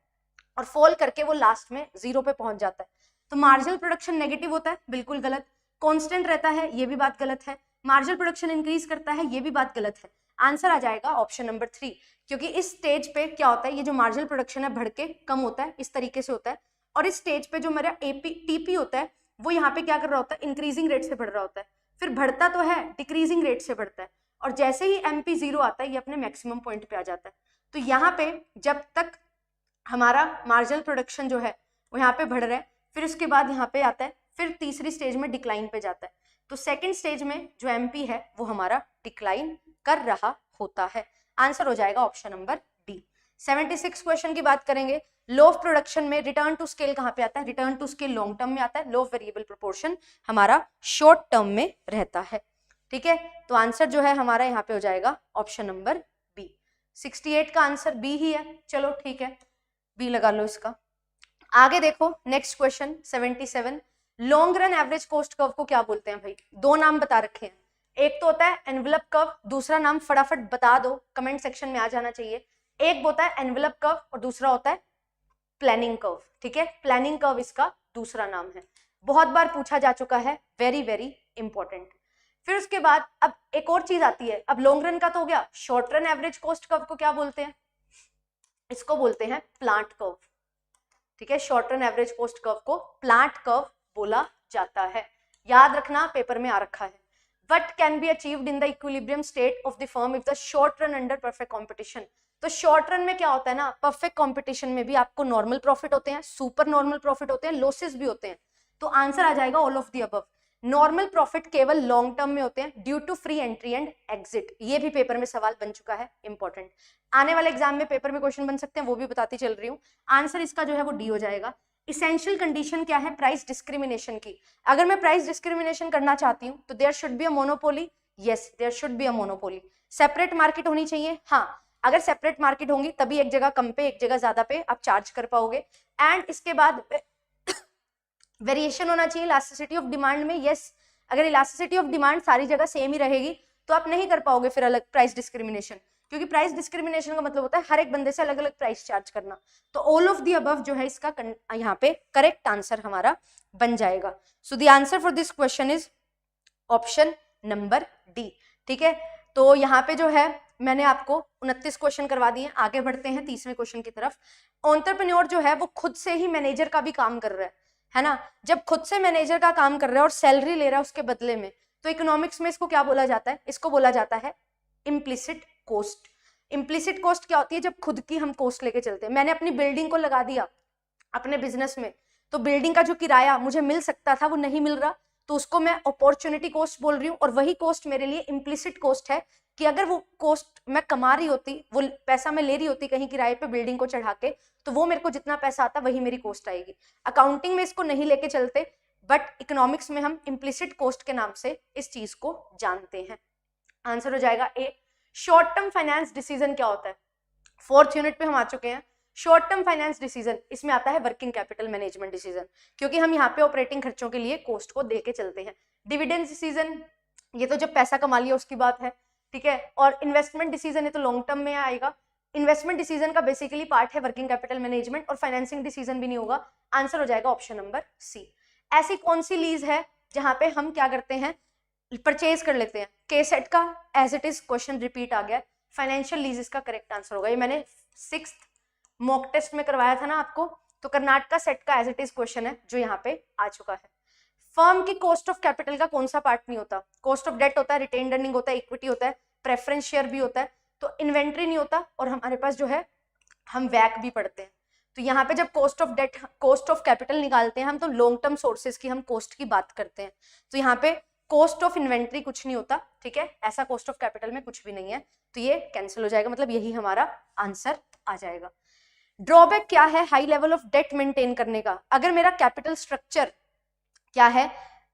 और फॉल करके वो लास्ट में 0 पे पहुंच जाता है। तो मार्जिनल प्रोडक्शन नेगेटिव होता है, बिल्कुल गलत। कांस्टेंट रहता है, ये भी बात गलत है। मार्जिनल प्रोडक्शन इंक्रीज करता है, ये भी बात गलत है। आंसर आ जाएगा ऑप्शन नंबर 3, क्योंकि इस स्टेज पे क्या होता है, ये जो मार्जिनल प्रोडक्शन है बढ़ के कम होता है, इस तरीके से होता है। और इस स्टेज पे जो मेरा TP होता है वो यहाँ पे क्या कर रहा होता है? इंक्रीजिंग रेट से बढ़ रहा होता है। फिर बढ़ता तो है, डिक्रीजिंग रेट से बढ़ता है। और जैसे ही MP 0 आता है, ये अपने मैक्सिमम पॉइंट पे आ जाता है। तो यहाँ पे जब तक हमारा मार्जिनल प्रोडक्शन जो है वो यहाँ पे बढ़ रहा है, फिर उसके बाद यहाँ पे आता है, फिर तीसरी स्टेज में डिक्लाइन पे जाता है। तो सेकंड स्टेज में जो MP है वो हमारा डिक्लाइन कर रहा होता है। आंसर हो जाएगा ऑप्शन नंबर डी। 76 क्वेश्चन की बात करेंगे। लॉ ऑफ प्रोडक्शन में रिटर्न टू स्केल कहाँ पे आता है? Return to scale long term में आता है, लॉ ऑफ वेरिएबल प्रोपोर्शन हमारा शॉर्ट टर्म में रहता है। ठीक है, तो आंसर जो है हमारा यहाँ पे हो जाएगा ऑप्शन नंबर बी। 68 का आंसर बी ही है, चलो ठीक है, बी लगा लो इसका। आगे देखो next question 77, long run average cost curve को क्या बोलते हैं भाई? दो नाम बता रखे हैं, एक तो होता है एनवेलप कर्व, दूसरा नाम फटाफट बता दो, कमेंट सेक्शन में आ जाना चाहिए। एक होता है एनवेलप कर्व और दूसरा होता है प्लानिंग कर्व, ठीक है, प्लानिंग कर्व इसका दूसरा नाम है, बहुत बार पूछा जा चुका है, वेरी वेरी इंपॉर्टेंट। फिर उसके बाद अब एक और चीज आती है, अब लॉन्ग रन का तो हो गया, short run average cost curve को क्या बोलते हैं, इसको बोलते हैं प्लांट कर्व, ठीक है, short run average cost curve को प्लांट कर्व बोला जाता है, याद रखना पेपर में आ रखा है। What can be achieved in the equilibrium state of the firm if the short run under perfect competition? तो शॉर्ट रन में क्या होता है ना, परफेक्ट कंपटीशन में भी आपको नॉर्मल प्रॉफिट होते हैं, सुपर नॉर्मल प्रॉफिट होते हैं, लॉसेस भी होते हैं, तो आंसर आ जाएगा all of the above. Normal profit केवल लॉन्ग टर्म में होते हैं due to free entry and exit, ये भी पेपर में सवाल बन चुका है, इंपॉर्टेंट, आने वाले एग्जाम में पेपर में क्वेश्चन बन सकते हैं, वो भी बताती चल रही हूँ। आंसर इसका जो है वो डी हो जाएगा। इसेंशियल कंडीशन क्या है प्राइस डिस्क्रिमिनेशन की, अगर मैं प्राइस डिस्क्रिमिनेशन करना चाहती हूँ तो there should be a monopoly, yes there should be a monopoly. Separate market होनी चाहिए, हाँ, अगर सेपरेट मार्केट होंगी तभी एक जगह कम पे एक जगह ज्यादा पे आप चार्ज कर पाओगे। एंड इसके बाद वेरिएशन होना चाहिए इलास्टिसिटी ऑफ डिमांड में, यस, अगर इलास्टिसिटी ऑफ डिमांड सारी जगह सेम ही रहेगी तो आप नहीं कर पाओगे फिर अलग प्राइस डिस्क्रिमिनेशन, क्योंकि प्राइस डिस्क्रिमिनेशन का मतलब होता है हर एक बंदे से अलग अलग प्राइस चार्ज करना। तो ऑल ऑफ द अबव जो है इसका यहाँ पे करेक्ट आंसर हमारा बन जाएगा। सो the answer for this question is option number D, ठीक है। तो यहाँ पे जो है मैंने आपको 29 क्वेश्चन करवा दिए, आगे बढ़ते हैं 30वें क्वेश्चन की तरफ। एंटरप्रेन्योर जो है वो खुद से ही मैनेजर का भी काम कर रहा है ना, जब खुद से मैनेजर का काम कर रहा है और सैलरी ले रहा है उसके बदले में, तो इकोनॉमिक्स में इसको क्या बोला जाता है, इसको बोला जाता है इम्प्लिसिट कॉस्ट। इम्प्लिसिट कॉस्ट क्या होती है, जब खुद की हम कॉस्ट लेके चलते हैं, मैंने अपनी बिल्डिंग को लगा दिया अपने बिजनेस में, तो बिल्डिंग का जो किराया मुझे मिल सकता था वो नहीं मिल रहा, तो उसको मैं अपॉर्चुनिटी कॉस्ट बोल रही हूँ, और वही कॉस्ट मेरे लिए इम्प्लिसिट कॉस्ट है कि अगर वो कॉस्ट मैं कमा रही होती, वो पैसा मैं ले रही होती कहीं किराए पे बिल्डिंग को चढ़ा के, तो वो मेरे को जितना पैसा आता वही मेरी कॉस्ट आएगी। अकाउंटिंग में इसको नहीं लेके चलते, बट इकोनॉमिक्स में हम इम्प्लिसिट कॉस्ट के नाम से इस चीज को जानते हैं। आंसर हो जाएगा ए। शॉर्ट टर्म फाइनेंस डिसीजन क्या होता है, 4th यूनिट पे हम आ चुके हैं। शॉर्ट टर्म फाइनेंस डिसीजन, इसमें आता है वर्किंग कैपिटल मैनेजमेंट डिसीजन, क्योंकि हम यहाँ पे ऑपरेटिंग खर्चों के लिए कॉस्ट को दे के चलते हैं। डिविडेंड डिसीजन, ये तो जब पैसा कमा लिया उसकी बात है, ठीक है। और इन्वेस्टमेंट डिसीजन है तो लॉन्ग टर्म में आएगा। इन्वेस्टमेंट डिसीजन का बेसिकली पार्ट है वर्किंग कैपिटल मैनेजमेंट, और फाइनेंसिंग डिसीजन भी नहीं होगा। आंसर हो जाएगा ऑप्शन नंबर सी। ऐसी कौन सी लीज है जहां पे हम क्या करते हैं, परचेज कर लेते हैं। के सेट का as it is question repeat आ गया, फाइनेंशियल लीज इसका करेक्ट आंसर होगा। ये मैंने 6th मॉक टेस्ट में करवाया था ना आपको, तो कर्नाटका सेट का एज इट इज क्वेश्चन है जो यहाँ पे आ चुका है। फर्म की कॉस्ट ऑफ कैपिटल का कौन सा पार्ट नहीं होता, कॉस्ट ऑफ डेट होता है, रिटेन्ड अर्निंग होता है, इक्विटी होता है, प्रेफरेंस शेयर भी होता है, तो इन्वेंट्री नहीं होता, और हमारे पास जो है हम वैक भी पढ़ते हैं। तो यहाँ पे जब cost of debt cost of capital निकालते हैं हम, तो लॉन्ग टर्म सोर्सेज की हम कॉस्ट की बात करते हैं, तो यहाँ पे कॉस्ट ऑफ इन्वेंट्री कुछ नहीं होता, ठीक है, ऐसा कॉस्ट ऑफ कैपिटल में कुछ भी नहीं है, तो ये कैंसिल हो जाएगा, मतलब यही हमारा आंसर आ जाएगा। ड्रॉबैक क्या है high level of debt maintain करने का, अगर मेरा कैपिटल स्ट्रक्चर क्या है,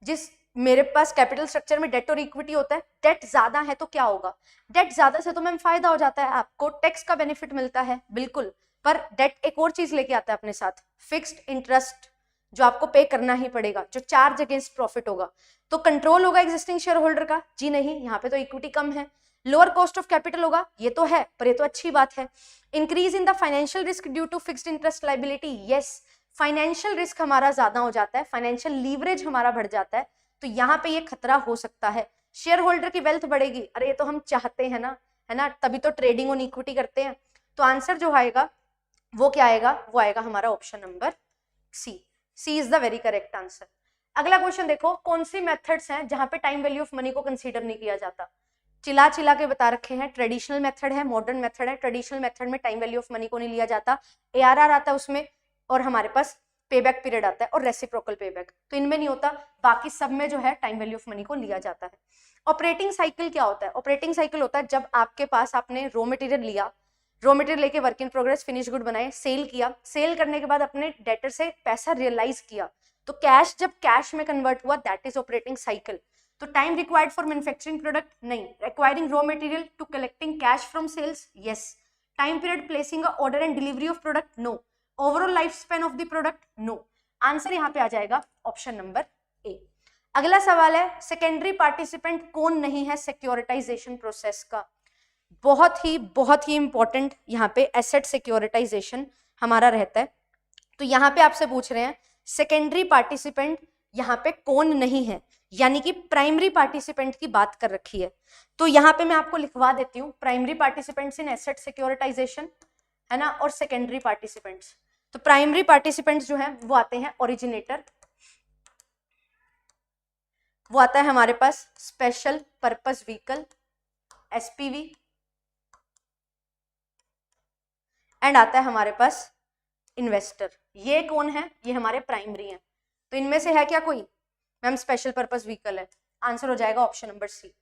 जिस मेरे पास कैपिटल स्ट्रक्चर में डेट और इक्विटी होता है, डेट ज्यादा है तो क्या होगा, डेट ज्यादा से तो मैम फायदा हो जाता है, आपको टैक्स का बेनिफिट मिलता है बिल्कुल, पर डेट एक और चीज लेके आता है अपने साथ, फिक्स्ड इंटरेस्ट जो आपको पे करना ही पड़ेगा, जो चार्ज अगेंस्ट प्रॉफिट होगा, तो कंट्रोल होगा एग्जिस्टिंग शेयर होल्डर का, जी नहीं, यहाँ पे तो इक्विटी कम है। लोअर कॉस्ट ऑफ कैपिटल होगा, ये तो है, पर ये तो अच्छी बात है। Increase in the financial risk due to fixed interest liability, yes, financial risk हमारा ज्यादा हो जाता है, फाइनेंशियल लीवरेज हमारा बढ़ जाता है, तो यहाँ पे ये खतरा हो सकता है। शेयर होल्डर की वेल्थ बढ़ेगी, अरे ये तो हम चाहते हैं ना, है ना, तभी तो ट्रेडिंग ऑन इक्विटी करते हैं। तो आंसर जो आएगा वो क्या आएगा, वो आएगा हमारा option number C. C is the very correct answer. अगला क्वेश्चन देखो, कौन सी मेथड्स हैं जहां पे टाइम वैल्यू ऑफ मनी को कंसीडर नहीं किया जाता। चिल्ला चिल्ला के बता रखे हैं, ट्रेडिशनल मेथड है, मॉडर्न मेथड है। ट्रेडिशनल मेथड में टाइम वैल्यू ऑफ मनी को नहीं लिया जाता, ARR आता है उसमें, और हमारे पास पेबैक पीरियड आता है और रेसिप्रोकल पेबैक, तो इनमें नहीं होता, बाकी सब में जो है टाइम वैल्यू ऑफ मनी को लिया जाता है। ऑपरेटिंग साइकिल क्या होता है, ऑपरेटिंग साइकिल होता है जब आपके पास आपने रॉ मटेरियल लिया, रॉ मटेरियल लेके work in progress finish good बनाए, सेल किया, सेल करने के बाद अपने डेटर से पैसा रियलाइज किया, तो कैश जब कैश में कन्वर्ट हुआ, दैट इज ऑपरेटिंग साइकिल। तो time required for manufacturing product, नहीं। Acquiring raw material to collecting cash from sales, yes. Time period placing order and delivery of product, no. Overall life span of the product, no. Answer यहाँ पे आ जाएगा option number ए। अगला सवाल है secondary participant कौन नहीं है सिक्योरिटाइजेशन प्रोसेस का। बहुत ही इंपॉर्टेंट यहाँ पे एसेट सिक्योरिटाइजेशन हमारा रहता है। तो यहाँ पे आपसे पूछ रहे हैं सेकेंडरी पार्टिसिपेंट यहाँ पे कौन नहीं है, यानी कि प्राइमरी पार्टिसिपेंट की बात कर रखी है। तो यहाँ पे मैं आपको लिखवा देती हूँ primary participants in asset securitisation, है ना, और सेकेंडरी पार्टिसिपेंट्स। तो प्राइमरी पार्टिसिपेंट्स जो है वो आते हैं ओरिजिनेटर, वो आता है हमारे पास special purpose vehicle SPV, and आता है हमारे पास इन्वेस्टर। ये कौन है? ये हमारे प्राइमरी हैं। तो इनमें से है क्या कोई? मैम स्पेशल पर्पस व्हीकल है, आंसर हो जाएगा ऑप्शन नंबर सी।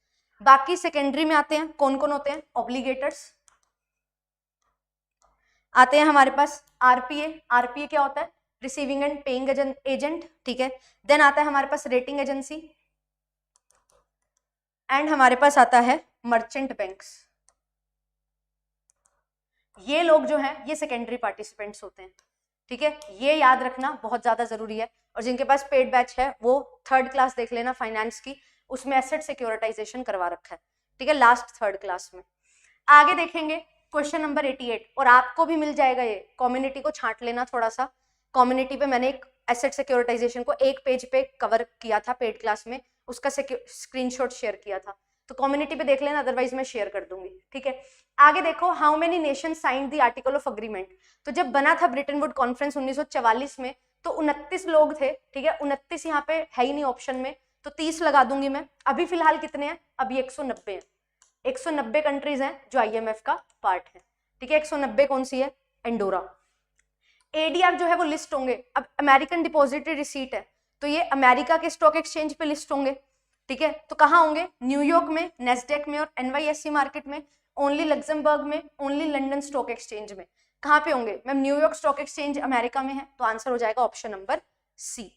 बाकी सेकेंडरी में आते हैं, कौन कौन होते हैं? ऑब्लिगेटर्स आते हैं हमारे पास, आरपीए, आरपीए क्या होता है? रिसीविंग एंड पेइंग एजेंट, ठीक है। देन आता है हमारे पास रेटिंग एजेंसी, एंड हमारे पास आता है मर्चेंट बैंक्स। ये लोग जो हैं ये सेकेंडरी पार्टिसिपेंट्स होते हैं, ठीक है। ये याद रखना बहुत ज्यादा जरूरी है। और जिनके पास पेड बैच है वो 3rd क्लास देख लेना फाइनेंस की, उसमें एसेट सिक्योरिटाइजेशन करवा रखा है, ठीक है, लास्ट 3rd क्लास में। आगे देखेंगे क्वेश्चन नंबर 88, और आपको भी मिल जाएगा ये, कम्युनिटी को छांट लेना थोड़ा सा। कम्युनिटी पे मैंने एक एसेट सिक्योरिटाइजेशन को एक पेज पे कवर किया था पेड क्लास में, उसका स्क्रीनशॉट शेयर किया था, तो कम्युनिटी पे देख लेना, अदरवाइज मैं शेयर कर दूंगी, ठीक है। आगे देखो how many nation signed the article of agreement. तो जब बना था ब्रिटेन वुड कॉन्फ्रेंस 1944 में, तो 29 लोग थे, ठीक है। 29 यहाँ पे है ही नहीं ऑप्शन में, तो 30 लगा दूंगी मैं। अभी फिलहाल कितने हैं? अभी 190 हैं। 190 कंट्रीज हैं जो IMF का पार्ट है, ठीक है। 190 कौन सी है? एंडोरा। ADR जो है वो लिस्ट होंगे। अब अमेरिकन डिपॉजिटरी रिसीट है, तो ये अमेरिका के स्टॉक एक्सचेंज पे लिस्ट होंगे, ठीक है। तो कहाँ होंगे? न्यूयॉर्क में, नेस्डेक में और NYSE मार्केट में, ओनली लग्जमबर्ग में, ओनली लंदन स्टॉक एक्सचेंज में। कहाँ पे होंगे? Ma'am New York stock exchange America में है, तो आंसर हो जाएगा ऑप्शन नंबर सी।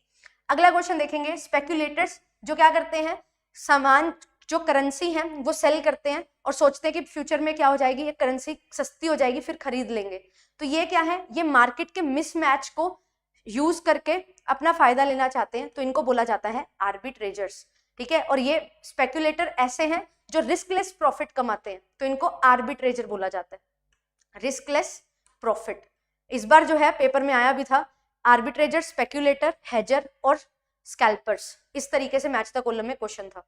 अगला क्वेश्चन देखेंगे, स्पेक्यूलेटर्स जो क्या करते हैं, सामान जो करेंसी है वो सेल करते हैं और सोचते हैं कि फ्यूचर में क्या हो जाएगी, ये करेंसी सस्ती हो जाएगी, फिर खरीद लेंगे। तो ये क्या है? ये मार्केट के मिसमैच को यूज करके अपना फायदा लेना चाहते हैं, तो इनको बोला जाता है आर्बिट्रेजर्स, ठीक है। और ये स्पेक्यूलेटर ऐसे हैं जो रिस्कलेस प्रॉफिट कमाते हैं, तो इनको आर्बिट्रेजर बोला जाता है, रिस्कलेस प्रॉफिट। इस बार जो है पेपर में आया भी था, आर्बिट्रेजर, स्पेक्यूलेटर, हेजर और स्कैल्पर्स, इस तरीके से मैच द कॉलम में क्वेश्चन था।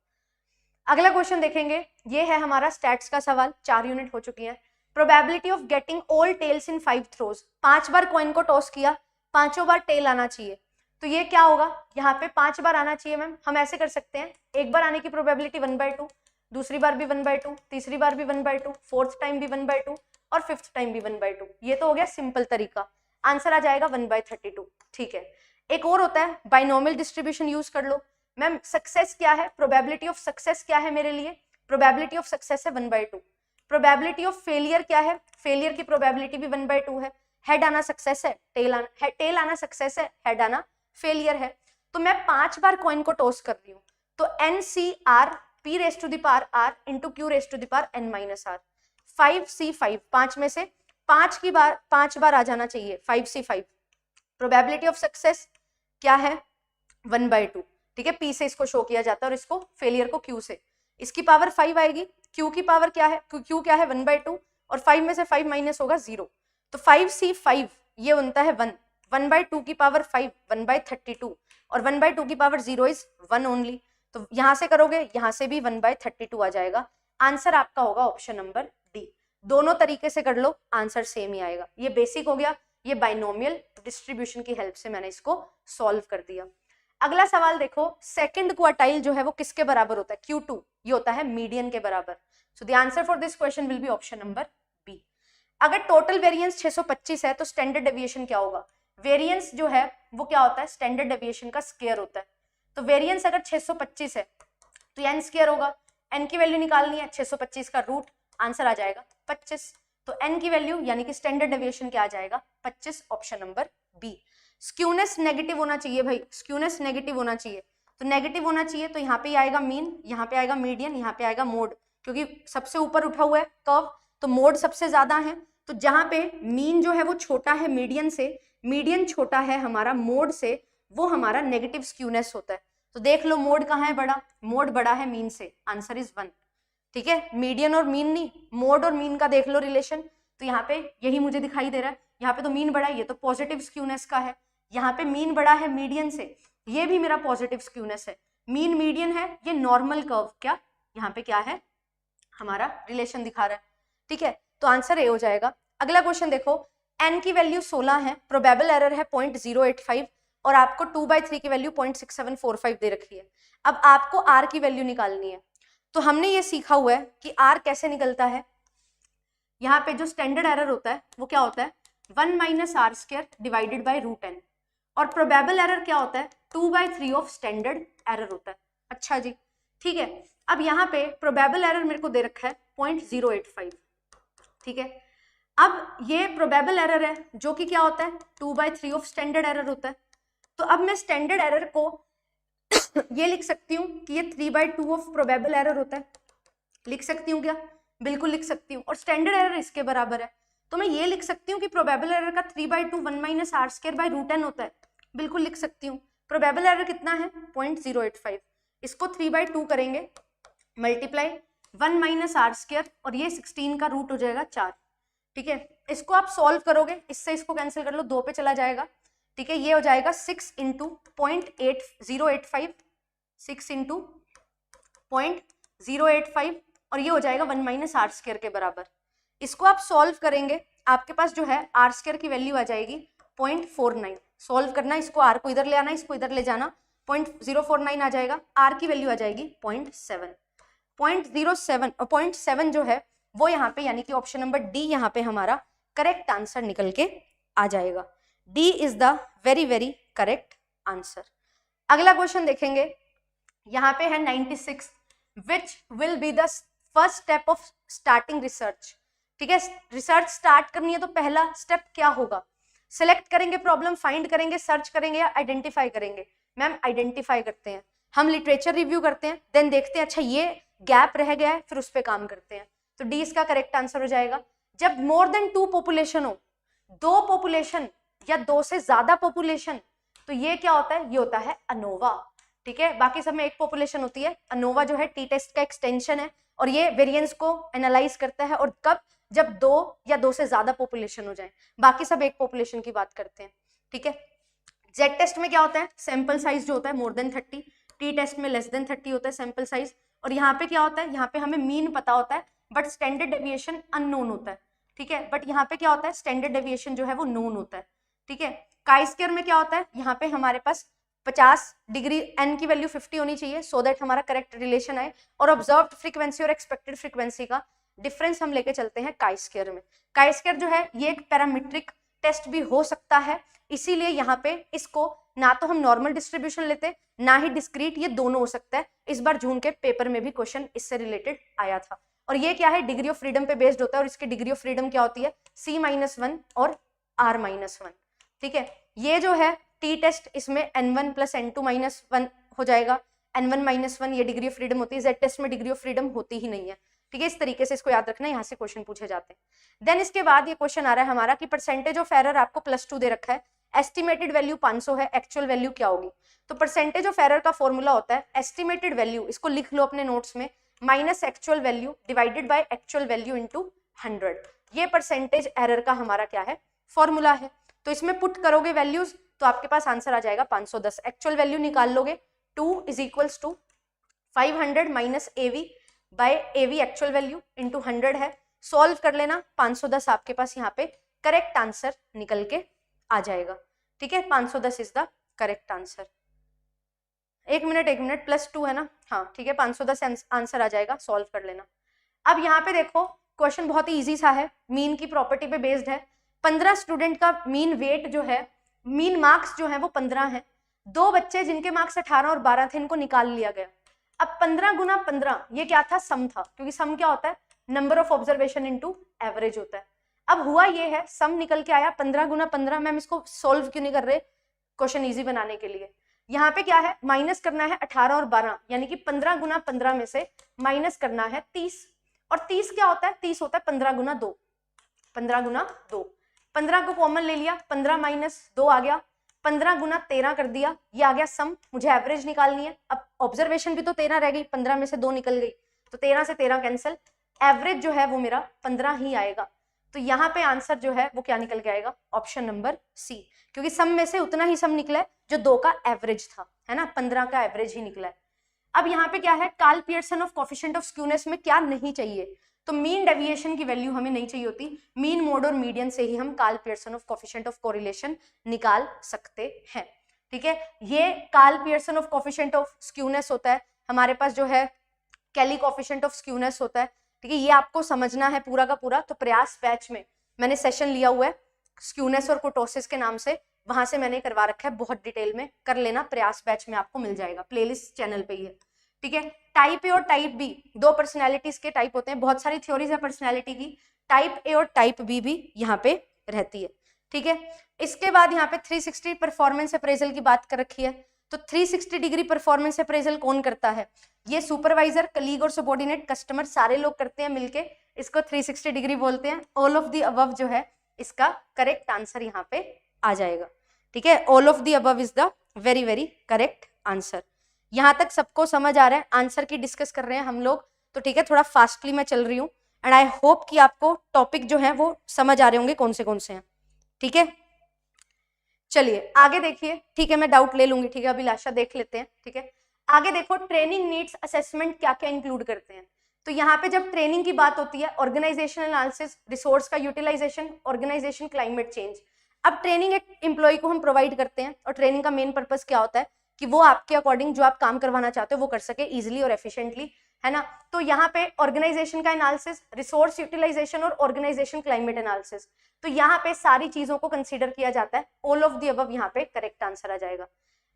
अगला क्वेश्चन देखेंगे, ये है हमारा स्टैट्स का सवाल, 4 यूनिट हो चुकी है। Probability of getting all tails in 5 throws. 5 बार कॉइन को टॉस किया, 5 बार टेल आना चाहिए, तो ये क्या होगा? यहाँ पे 5 बार आना चाहिए मैम। हम ऐसे कर सकते हैं, एक बार आने की प्रोबेबिलिटी 1/2, दूसरी बार भी 1/2, तीसरी बार भी 1/2, 4th टाइम भी 1/2 और 5th टाइम भी 1/2। ये तो हो गया सिंपल तरीका, आंसर आ जाएगा 1/32, ठीक है। एक और होता है बाइनोमियल डिस्ट्रीब्यूशन, यूज कर लो। मैम सक्सेस क्या है? प्रोबेबिलिटी ऑफ सक्सेस क्या है मेरे लिए? प्रोबेबिलिटी ऑफ सक्सेस है 1/2। प्रोबेबिलिटी ऑफ फेलियर क्या है? फेलियर की प्रोबेबिलिटी भी 1/2 है। हेड आना सक्सेस है, टेल आना सक्सेस है, हेड आना फेलियर है। तो मैं 5 बार कॉइन को टॉस कर रही हूँ, तो NCR P raised to the power R into Q raised to the power N minus R। 5C5, 5 में से 5 बार आ जाना चाहिए, 5C5। प्रोबेबिलिटी ऑफ सक्सेस क्या है? 1/2, ठीक है। P से इसको शो किया जाता है और इसको फेलियर को Q से, इसकी पावर 5 आएगी, Q की पावर क्या है? Q क्या है? 1/2, और 5 में से 5 माइनस होगा 0, तो 5C5 ये बनता है 1, 1/2 की पावर 5, 1/32, और 1/2 की पावर 0 इज 1 ओनली। तो यहां से करोगे, यहां से भी 1/32 आ जाएगा। आंसर आपका होगा ऑप्शन नंबर डी। दोनों तरीके से कर लो, आंसर सेम ही आएगा। ये बेसिक हो गया, ये बाइनोमियल डिस्ट्रीब्यूशन की हेल्प से मैंने इसको सॉल्व कर दिया। अगला सवाल देखो, सेकंड क्वार्टाइल जो है वो किसके बराबर होता है? Q2, ये होता है मीडियन के बराबर। So the answer for this question will be option number B. अगर टोटल वेरिएंस 625 है तो स्टैंडर्ड डेविएशन क्या होगा? वेरिएंस जो है वो क्या होता है? स्टैंडर्ड डेविएशन का स्क्वायर होता है। तो वेरिएंस अगर 625 है तो n स्क्वायर होगा, n की वैल्यू निकालनी है, 625 का रूट, आंसर आ जाएगा 25। तो n की वैल्यू यानी कि स्टैंडर्ड डेविएशन क्या आ जाएगा? 25, option number B. Skewness negative होना चाहिए भाई, स्क्यूनेस नेगेटिव होना चाहिए, तो नेगेटिव होना चाहिए, तो यहाँ पे आएगा मीन, यहाँ पे आएगा मीडियन, यहाँ पे आएगा मोड, क्योंकि सबसे ऊपर उठा हुआ है कर्व, तो मोड सबसे ज्यादा है। तो जहाँ पे मीन जो है वो छोटा है मीडियन से, मीडियन छोटा है हमारा मोड से, वो हमारा नेगेटिव स्क्यूनेस होता है। तो देख लो मोड कहाँ है बड़ा, मोड बड़ा है मीन से, आंसर इज 1। ठीक है, मीडियन और मीन नहीं, मोड और मीन का देख लो रिलेशन, तो यहाँ पे यही मुझे दिखाई दे रहा है, यहाँ पे तो मीन बड़ा है, ये तो पॉजिटिव स्क्यूनेस का है, यहाँ पे मीन बड़ा है मीडियन से, ये भी मेरा पॉजिटिव स्क्यूनेस है, मीन मीडियन है, ये नॉर्मल कर्व क्या यहाँ पे क्या है हमारा रिलेशन दिखा रहा है। ठीक है, तो आंसर ए हो जाएगा। अगला क्वेश्चन देखो, n की वैल्यू 16 है, प्रोबेबल एरर है 0.085 और आपको 2/3 की वैल्यू 0.6745 दे रखी है। अब आपको r की वैल्यू निकालनी है, तो हमने ये सीखा हुआ है कि r कैसे निकलता है। यहाँ पे जो स्टैंडर्ड एरर होता है वो क्या होता है 1 - r² डिवाइडेड बाई √n, और प्रोबेबल एरर क्या होता है 2/3 ऑफ स्टैंडर्ड एरर होता है। अच्छा जी, ठीक है, अब यहाँ पे प्रोबेबल एरर मेरे को दे रखा है 0.085। ठीक है, अब ये प्रोबेबल एरर है जो कि क्या होता है 2/3 ऑफ स्टैंडर्ड एरर होता है। तो अब मैं स्टैंडर्ड एरर को ये लिख सकती हूँ कि ये 3/2 ऑफ प्रोबेबल एरर होता है, लिख सकती हूँ क्या, बिल्कुल लिख सकती हूँ, और स्टैंडर्ड एरर इसके बराबर है, तो मैं ये लिख सकती हूँ कि प्रोबेबल एरर का 3/2 1 - r² होता है, बिल्कुल लिख सकती हूँ। प्रोबेबल एरर कितना है 0.085, इसको 3/2 करेंगे मल्टीप्लाई 1 - r² और ये 16 का रूट हो जाएगा 4। ठीक है, इसको आप सॉल्व करोगे, इससे इसको कैंसिल कर लो, 2 पे चला जाएगा। ठीक है, ये हो जाएगा 6 × 0.8085, 6 × 0.085 और ये हो जाएगा 1 - r² के बराबर। इसको आप सॉल्व करेंगे, आपके पास जो है r² की वैल्यू आ जाएगी 0.49। सॉल्व करना, इसको r को इधर ले आना, इसको इधर ले जाना, 0.049 आ जाएगा, r की वैल्यू आ जाएगी 0.7। 0.7 जो है वो यहाँ पे यानी कि ऑप्शन नंबर डी यहाँ पे हमारा करेक्ट आंसर निकल के आ जाएगा। D is the very very correct answer. अगला क्वेश्चन देखेंगे, यहाँ पे है 96, which will be the first step of starting research. ठीक है, रिसर्च स्टार्ट करनी है तो पहला स्टेप क्या होगा, सिलेक्ट करेंगे, प्रॉब्लम फाइंड करेंगे, सर्च करेंगे या आइडेंटिफाई करेंगे। मैम आइडेंटिफाई करते हैं, हम लिटरेचर रिव्यू करते हैं, देन देखते हैं अच्छा ये गैप रह गया है, फिर उस पर काम करते हैं। तो डी इसका करेक्ट आंसर हो जाएगा। जब मोर देन 2 पॉपुलेशन हो, 2 पॉपुलेशन या 2 से ज्यादा पॉपुलेशन, तो ये क्या होता है, ये होता है अनोवा। ठीक है, बाकी सब में एक पॉपुलेशन होती है, अनोवा जो है टी टेस्ट का एक्सटेंशन है और ये वेरिएंस को एनालाइज करता है, और कब, जब 2 या 2 से ज्यादा पॉपुलेशन हो जाए, बाकी सब एक पॉपुलेशन की बात करते हैं। ठीक है, जेड टेस्ट में क्या होता है, सैंपल साइज जो होता है मोर देन 30, टी टेस्ट में लेस देन 30 होता है सैंपल साइज, और यहाँ पे क्या होता है, यहाँ पे हमें मीन पता होता है बट स्टैंडर्ड डेविएशन अननोन होता है। ठीक है, बट यहाँ पे क्या होता है, स्टैंडर्ड डेविएशन जो है वो नोन होता है। ठीक है, काई स्क्वायर में क्या होता है, यहाँ पे हमारे पास 50 डिग्री, एन की वैल्यू 50 होनी चाहिए सो दैट हमारा करेक्ट रिलेशन आए, और ऑब्जर्व्ड फ्रीक्वेंसी और एक्सपेक्टेड फ्रीक्वेंसी का डिफरेंस हम लेके चलते हैं काई स्क्वायर में। काई स्क्वायर जो है ये एक पैरामीट्रिक टेस्ट भी हो सकता है, इसीलिए यहाँ पे इसको ना तो हम नॉर्मल डिस्ट्रीब्यूशन लेते ना ही डिस्क्रीट, ये दोनों हो सकता है। इस बार जून के पेपर में भी क्वेश्चन इससे रिलेटेड आया था, और ये क्या है, डिग्री ऑफ फ्रीडम पे बेस्ड होता है, और इसकी डिग्री ऑफ फ्रीडम क्या होती है C-1 और R-1। ठीक है, ये जो है टी टेस्ट, इसमें N1 + N2 - 1 हो जाएगा, N1 - 1 ये डिग्री ऑफ फ्रीडम होती है, जेड टेस्ट में डिग्री ऑफ फ्रीडम होती ही नहीं है। ठीक है, इस तरीके से इसको याद रखना है, यहाँ से क्वेश्चन पूछे जाते हैं। देन इसके बाद ये क्वेश्चन आ रहा है हमारा कि परसेंटेज ऑफ एरर आपको +2 दे रखा है, एस्टिमेटेड वैल्यू 500 है, एक्चुअल वैल्यू क्या होगी। तो परसेंटेज ऑफ एरर का फॉर्मूला होता है एस्टिमेटेड वैल्यू, इसको लिख लो अपने नोट्स में, minus actual value divided by actual value into 100। ये परसेंटेज एरर का हमारा क्या है, फॉर्मूला है। तो इसमें पुट करोगे वैल्यूज तो आपके पास आंसर आ जाएगा 510। एक्चुअल वैल्यू निकाल लोगे, 2 = 500 minus AV by AV actual value into 100 है। सॉल्व कर लेना, 510 आपके पास यहाँ पे करेक्ट आंसर निकल के आ जाएगा। ठीक है, 510 इज द करेक्ट आंसर। एक मिनट +2 है ना, हाँ ठीक है, 510 आंसर आ जाएगा, सॉल्व कर लेना। अब यहाँ पे देखो क्वेश्चन बहुत ही इजी सा है, मीन की प्रॉपर्टी पे बेस्ड है। 15 स्टूडेंट का मीन वेट जो है, मीन मार्क्स जो है वो 15 है। 2 बच्चे जिनके मार्क्स 18 और 12 थे, इनको निकाल लिया गया। अब 15 × 15 ये क्या था, सम था, क्योंकि सम क्या होता है, number of observation into average होता है। अब हुआ ये है, सम निकल के आया 15 × 15। मैम इसको सॉल्व क्यों नहीं कर रहे, क्वेश्चन इजी बनाने के लिए। यहाँ पे क्या है, माइनस करना है 18 और 12, यानी कि 15 × 15 में से माइनस करना है 30, और 30 क्या होता है, 30 होता है 15 × 2, 15 × 2। 15 को कॉमन ले लिया, 15 - 2 आ गया, 15 गुना 13 कर दिया, ये आ गया सम, मुझे एवरेज निकालनी है। अब ऑब्जर्वेशन भी तो 13 रह गई, 15 में से 2 निकल गई, तो 13 से 13 कैंसिल, एवरेज जो है वो मेरा 15 ही आएगा। तो यहाँ पे आंसर जो है वो क्या निकल के आएगा, ऑप्शन नंबर सी, क्योंकि सम में से उतना ही सम निकला है जो 2 का एवरेज था, है ना, 15 का एवरेज ही निकला है। अब यहाँ पे क्या है, Karl Pearson of coefficient of skewness में क्या नहीं चाहिए, तो मीन डेविएशन की वैल्यू हमें नहीं चाहिए होती, मीन मोड और मीडियन से ही हम Karl Pearson of coefficient of correlation निकाल सकते हैं। ठीक है, ये Karl Pearson of coefficient of skewness होता है, हमारे पास जो है केली कोफिशिएंट ऑफ स्क्यूनेस होता है। ठीक है, ये आपको समझना है पूरा का पूरा। तो प्रयास बैच में मैंने सेशन लिया हुआ है स्क्यूनेस और कुर्टोसिस के नाम से, वहां से मैंने करवा रखा है, बहुत डिटेल में कर लेना, प्रयास बैच में आपको मिल जाएगा, प्लेलिस्ट चैनल पे ही है। ठीक है, टाइप ए और टाइप बी, 2 पर्सनैलिटीज के टाइप होते हैं, बहुत सारी थ्योरीज है पर्सनैलिटी की, टाइप ए और टाइप बी भी यहाँ पे रहती है। ठीक है, इसके बाद यहाँ पे 360 परफॉर्मेंस अप्रेजल की बात कर रखी है, तो 360 डिग्री परफॉर्मेंस अप्रेजल कौन करता है, ये सुपरवाइजर, कलीग और सबॉर्डिनेट, कस्टमर सारे लोग करते हैं मिलके, इसको 360 डिग्री बोलते हैं। ऑल ऑफ द अबव जो है इसका करेक्ट आंसर यहाँ पे आ जाएगा। ठीक है, all of the above is the very very correct answer. यहाँ तक सबको समझ आ रहा है, आंसर की डिस्कस कर रहे हैं हम लोग, तो ठीक है, थोड़ा फास्टली मैं चल रही हूँ, एंड आई होप कि आपको टॉपिक जो है वो समझ आ रहे होंगे कौन से हैं। ठीक है, चलिए आगे देखिए। ठीक है, मैं डाउट ले लूंगी, ठीक है, अभिलाषा देख लेते हैं। ठीक है, आगे देखो, ट्रेनिंग नीड्स असेसमेंट क्या क्या इंक्लूड करते हैं। तो यहाँ पे जब ट्रेनिंग की बात होती है, ऑर्गेनाइजेशनल एनालिसिस, रिसोर्स का यूटिलाइजेशन, ऑर्गेनाइजेशन, क्लाइमेट चेंज। अब ट्रेनिंग एक एम्प्लॉय को हम प्रोवाइड करते हैं, और ट्रेनिंग का मेन पर्पस क्या होता है कि वो आपके अकॉर्डिंग जो आप काम करवाना चाहते हो वो कर सके इजिली और एफिशिएंटली, है ना। तो यहाँ पे ऑर्गेनाइजेशन का एनालिसिस, रिसोर्स यूटिलाइजेशन और ऑर्गेनाइजेशन क्लाइमेट एनालिसिस, तो यहाँ पे सारी चीजों को कंसीडर किया जाता है। ऑल ऑफ द अबव यहाँ पे करेक्ट आंसर आ जाएगा।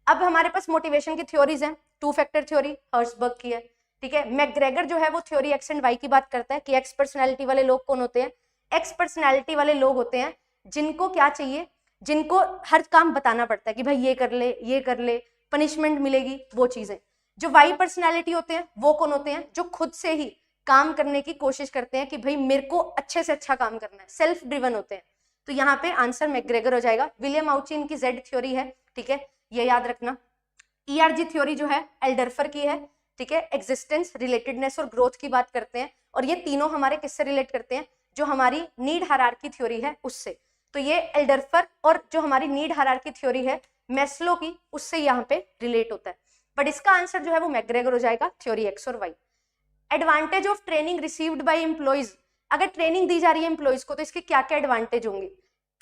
अब हमारे पास मोटिवेशन की थ्योरीज हैं, 2 फैक्टर थ्योरी हर्सबर्ग की है। ठीक है, मैकग्रेगर जो है वो थ्योरी एक्स एंड वाई की बात करता है कि एक्स पर्सनैलिटी वाले लोग कौन होते हैं, एक्स पर्सनैलिटी वाले लोग होते हैं जिनको क्या चाहिए, जिनको हर काम बताना पड़ता है कि भाई ये कर ले, ये कर ले, पनिशमेंट मिलेगी, वो चीजें। जो वाई पर्सनैलिटी होते हैं वो कौन होते हैं, जो खुद से ही काम करने की कोशिश करते हैं कि भाई मेरे को अच्छे से अच्छा काम करना है, सेल्फ ड्रिवन होते हैं। तो यहाँ पे आंसर मैकग्रेगर हो जाएगा। विलियम आउचिन की जेड थ्योरी है, ठीक है, ये याद रखना। ईआरजी थ्योरी जो है एल्डरफर की है, ठीक है, एग्जिस्टेंस, रिलेटेडनेस और ग्रोथ की बात करते हैं, और ये तीनों हमारे किससे रिलेट करते हैं, जो हमारी नीड हायरार्की थ्योरी है उससे। तो ये एल्डरफर और जो हमारी नीड हायरार्की थ्योरी है मैस्लो की, उससे यहाँ पे रिलेट होता है, बट इसका आंसर जो है वो मैकग्रेगर हो जाएगा, थ्योरी एक्स और Y. Advantage of training received by employees, अगर ट्रेनिंग दी जा रही है एम्प्लॉइज को तो इसके क्या क्या एडवांटेज होंगे,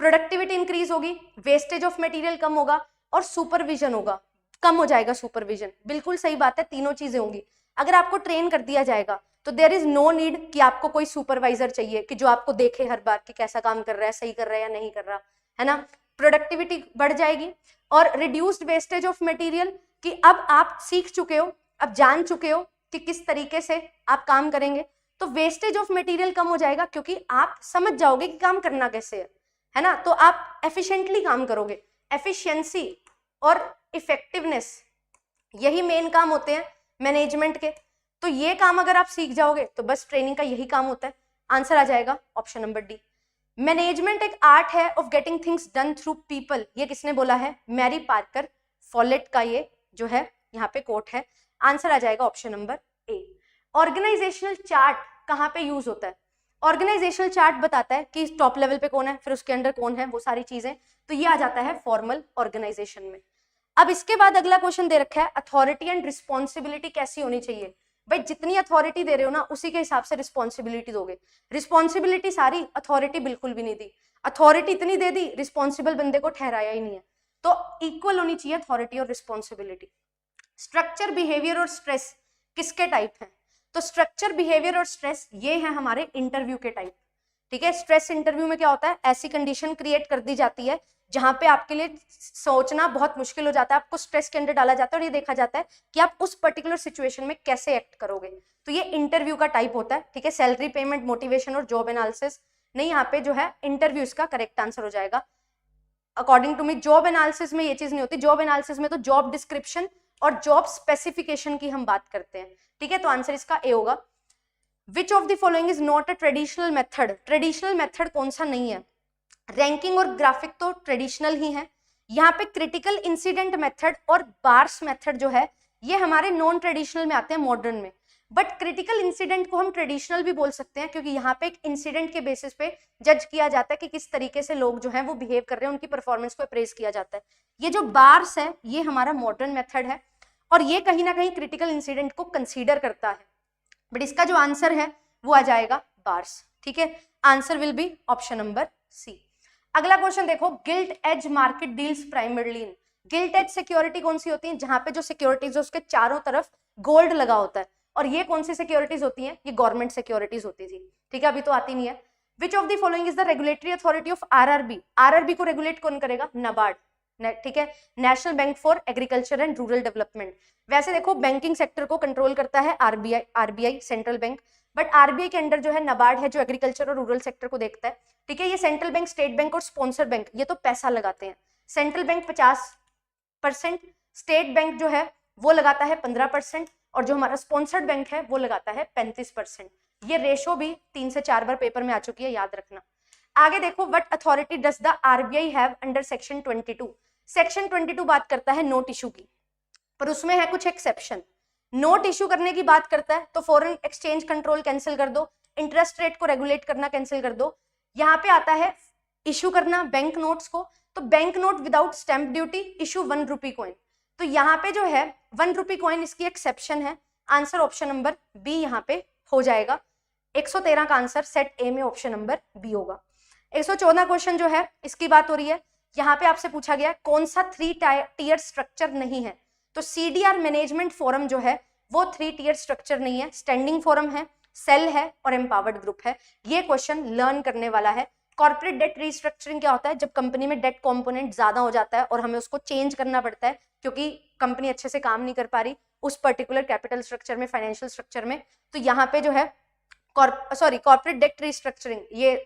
प्रोडक्टिविटी इंक्रीज होगी, वेस्टेज ऑफ मटेरियल कम होगा, और सुपरविजन होगा, कम हो जाएगा सुपरविजन। बिल्कुल सही बात है, तीनों चीजें होंगी। अगर आपको ट्रेन कर दिया जाएगा तो देयर इज नो नीड कि आपको कोई सुपरवाइजर चाहिए कि जो आपको देखे हर बार कि कैसा काम कर रहा है, सही कर रहा है या नहीं कर रहा, है ना। प्रोडक्टिविटी बढ़ जाएगी, और रिड्यूस्ड वेस्टेज ऑफ मटेरियल, कि अब आप सीख चुके हो, अब जान चुके हो कि किस तरीके से आप काम करेंगे, तो वेस्टेज ऑफ मटेरियल कम हो जाएगा, क्योंकि आप समझ जाओगे कि काम करना कैसे है ना, तो आप एफिशिएंटली काम करोगे। एफिशिएंसी और इफेक्टिवनेस, यही मेन काम होते हैं मैनेजमेंट के, तो ये काम अगर आप सीख जाओगे तो बस ट्रेनिंग का यही काम होता है। आंसर आ जाएगा ऑप्शन नंबर डी। मैनेजमेंट एक आर्ट है of getting things done through people, ये किसने बोला है, मैरी पार्कर फॉलेट का ये जो है यहाँ पे कोट है। आंसर आ जाएगा option number A. Organisational chart कहाँ पे यूज होता है, ऑर्गेनाइजेशनल चार्ट बताता है कि टॉप लेवल पे कौन है, फिर उसके अंडर कौन है, वो सारी चीजें, तो ये आ जाता है फॉर्मल ऑर्गेनाइजेशन में। अब इसके बाद अगला क्वेश्चन दे रखा है, अथॉरिटी एंड रिस्पॉन्सिबिलिटी कैसी होनी चाहिए। भाई जितनी अथॉरिटी दे रहे हो ना उसी के हिसाब से रिस्पॉन्सिबिलिटी दोगे। रिस्पॉन्सिबिलिटी सारी, अथॉरिटी बिल्कुल भी नहीं दी, अथॉरिटी इतनी दे दी, रिस्पॉन्सिबल बंदे को ठहराया ही नहीं है, तो इक्वल होनी चाहिए अथॉरिटी और रिस्पॉन्सिबिलिटी। स्ट्रक्चर, बिहेवियर और स्ट्रेस किसके टाइप हैं, तो स्ट्रक्चर, बिहेवियर और स्ट्रेस ये है हमारे इंटरव्यू के टाइप। ठीक है, स्ट्रेस इंटरव्यू में क्या होता है, ऐसी कंडीशन क्रिएट कर दी जाती है जहां पे आपके लिए सोचना बहुत मुश्किल हो जाता है, आपको स्ट्रेस के अंदर डाला जाता है और ये देखा जाता है कि आप उस पर्टिकुलर सिचुएशन में कैसे एक्ट करोगे, तो ये इंटरव्यू का टाइप होता है। ठीक है, सैलरी, पेमेंट, मोटिवेशन और जॉब एनालिसिस नहीं, यहाँ पे जो है इंटरव्यू इसका करेक्ट आंसर हो जाएगा according to me. Job analysis में ये चीज नहीं होती, जॉब एनालिसिस में तो जॉब डिस्क्रिप्शन और जॉब स्पेसिफिकेशन की हम बात करते हैं। ठीक है, तो आंसर इसका ए होगा। विच of the following is not a traditional method, traditional method कौन सा नहीं है, रैंकिंग और ग्राफिक तो ट्रेडिशनल ही है, यहाँ पे क्रिटिकल इंसिडेंट मेथड और बार्स मेथड जो है ये हमारे नॉन ट्रेडिशनल में आते हैं, मॉडर्न में। बट क्रिटिकल इंसिडेंट को हम ट्रेडिशनल भी बोल सकते हैं, क्योंकि यहाँ पे एक इंसिडेंट के बेसिस पे जज किया जाता है कि किस तरीके से लोग जो है वो बिहेव कर रहे हैं, उनकी परफॉर्मेंस को अप्रेज किया जाता है। ये जो बार्स है ये हमारा मॉडर्न मेथड है और ये कहीं ना कहीं क्रिटिकल इंसिडेंट को कंसीडर करता है, बट इसका जो आंसर है वो आ जाएगा बार्स। ठीक है, answer will be option number C. अगला क्वेश्चन देखो, gilt edge market deals primarily in. Gilt edge security कौन सी होती है? जहां पे जो सिक्योरिटीज है उसके चारों तरफ गोल्ड लगा होता है, और ये कौन सी सिक्योरिटीज होती हैं? ये गवर्नमेंट सिक्योरिटीज होती थी। ठीक है, अभी तो आती नहीं है। विच of the following is the regulatory authority of RRB? RRB को रेगुलेट कौन करेगा? नाबार्ड। ठीक है, national bank for agriculture and rural development. वैसे देखो बैंकिंग सेक्टर को कंट्रोल करता है RBI, RBI central bank, but RBI के अंडर जो है नाबार्ड है जो एग्रीकल्चर और रूरल सेक्टर को देखता है। ठीक है, ये सेंट्रल बैंक, स्टेट बैंक और स्पॉन्सर बैंक ये तो पैसा लगाते हैं। सेंट्रल बैंक 50%, स्टेट बैंक जो है वो लगाता है 15%, और जो हमारा स्पॉन्सर्ड बैंक है वो लगाता है 35%। ये रेशो भी 3 से 4 बार पेपर में आ चुकी है, याद रखना। आगे देखो, what authority does the RBI have under section 22? Section 22 बात करता है नोट इशू की, पर उसमें है कुछ एक्सेप्शन। नोट इशू करने की बात करता है तो फॉरेन एक्सचेंज कंट्रोल कैंसिल कर दो, इंटरेस्ट रेट को रेगुलेट करना कैंसिल कर दो। यहाँ पे आता है इशू करना बैंक नोट्स को, तो bank note without stamp duty, issue 1 rupee coin. तो यहाँ पे जो है 1 रुपी कॉइन इसकी एक्सेप्शन है। आंसर ऑप्शन नंबर बी यहाँ पे हो जाएगा। 113 का आंसर सेट ए में ऑप्शन नंबर बी होगा। 114 क्वेश्चन जो है इसकी बात हो रही है। यहाँ पे आपसे पूछा गया कौन सा 3 टियर स्ट्रक्चर नहीं है? तो सीडीआर मैनेजमेंट फोरम जो है वो 3 टियर स्ट्रक्चर नहीं है, स्टैंडिंग फोरम है, सेल है और एम्पावर्ड ग्रुप है। ये क्वेश्चन लर्न करने वाला है। कॉर्पोरेट डेट रिस्ट्रक्चरिंग क्या होता है? जब कंपनी में डेट कंपोनेंट ज्यादा हो जाता है और हमें उसको चेंज करना पड़ता है क्योंकि कंपनी अच्छे से काम नहीं कर पा रही उस पर्टिकुलर कैपिटल स्ट्रक्चर में, फाइनेंशियल स्ट्रक्चर में। तो यहाँ पे जो है कॉर्पोरेट डेट रिस्ट्रक्चरिंग, ये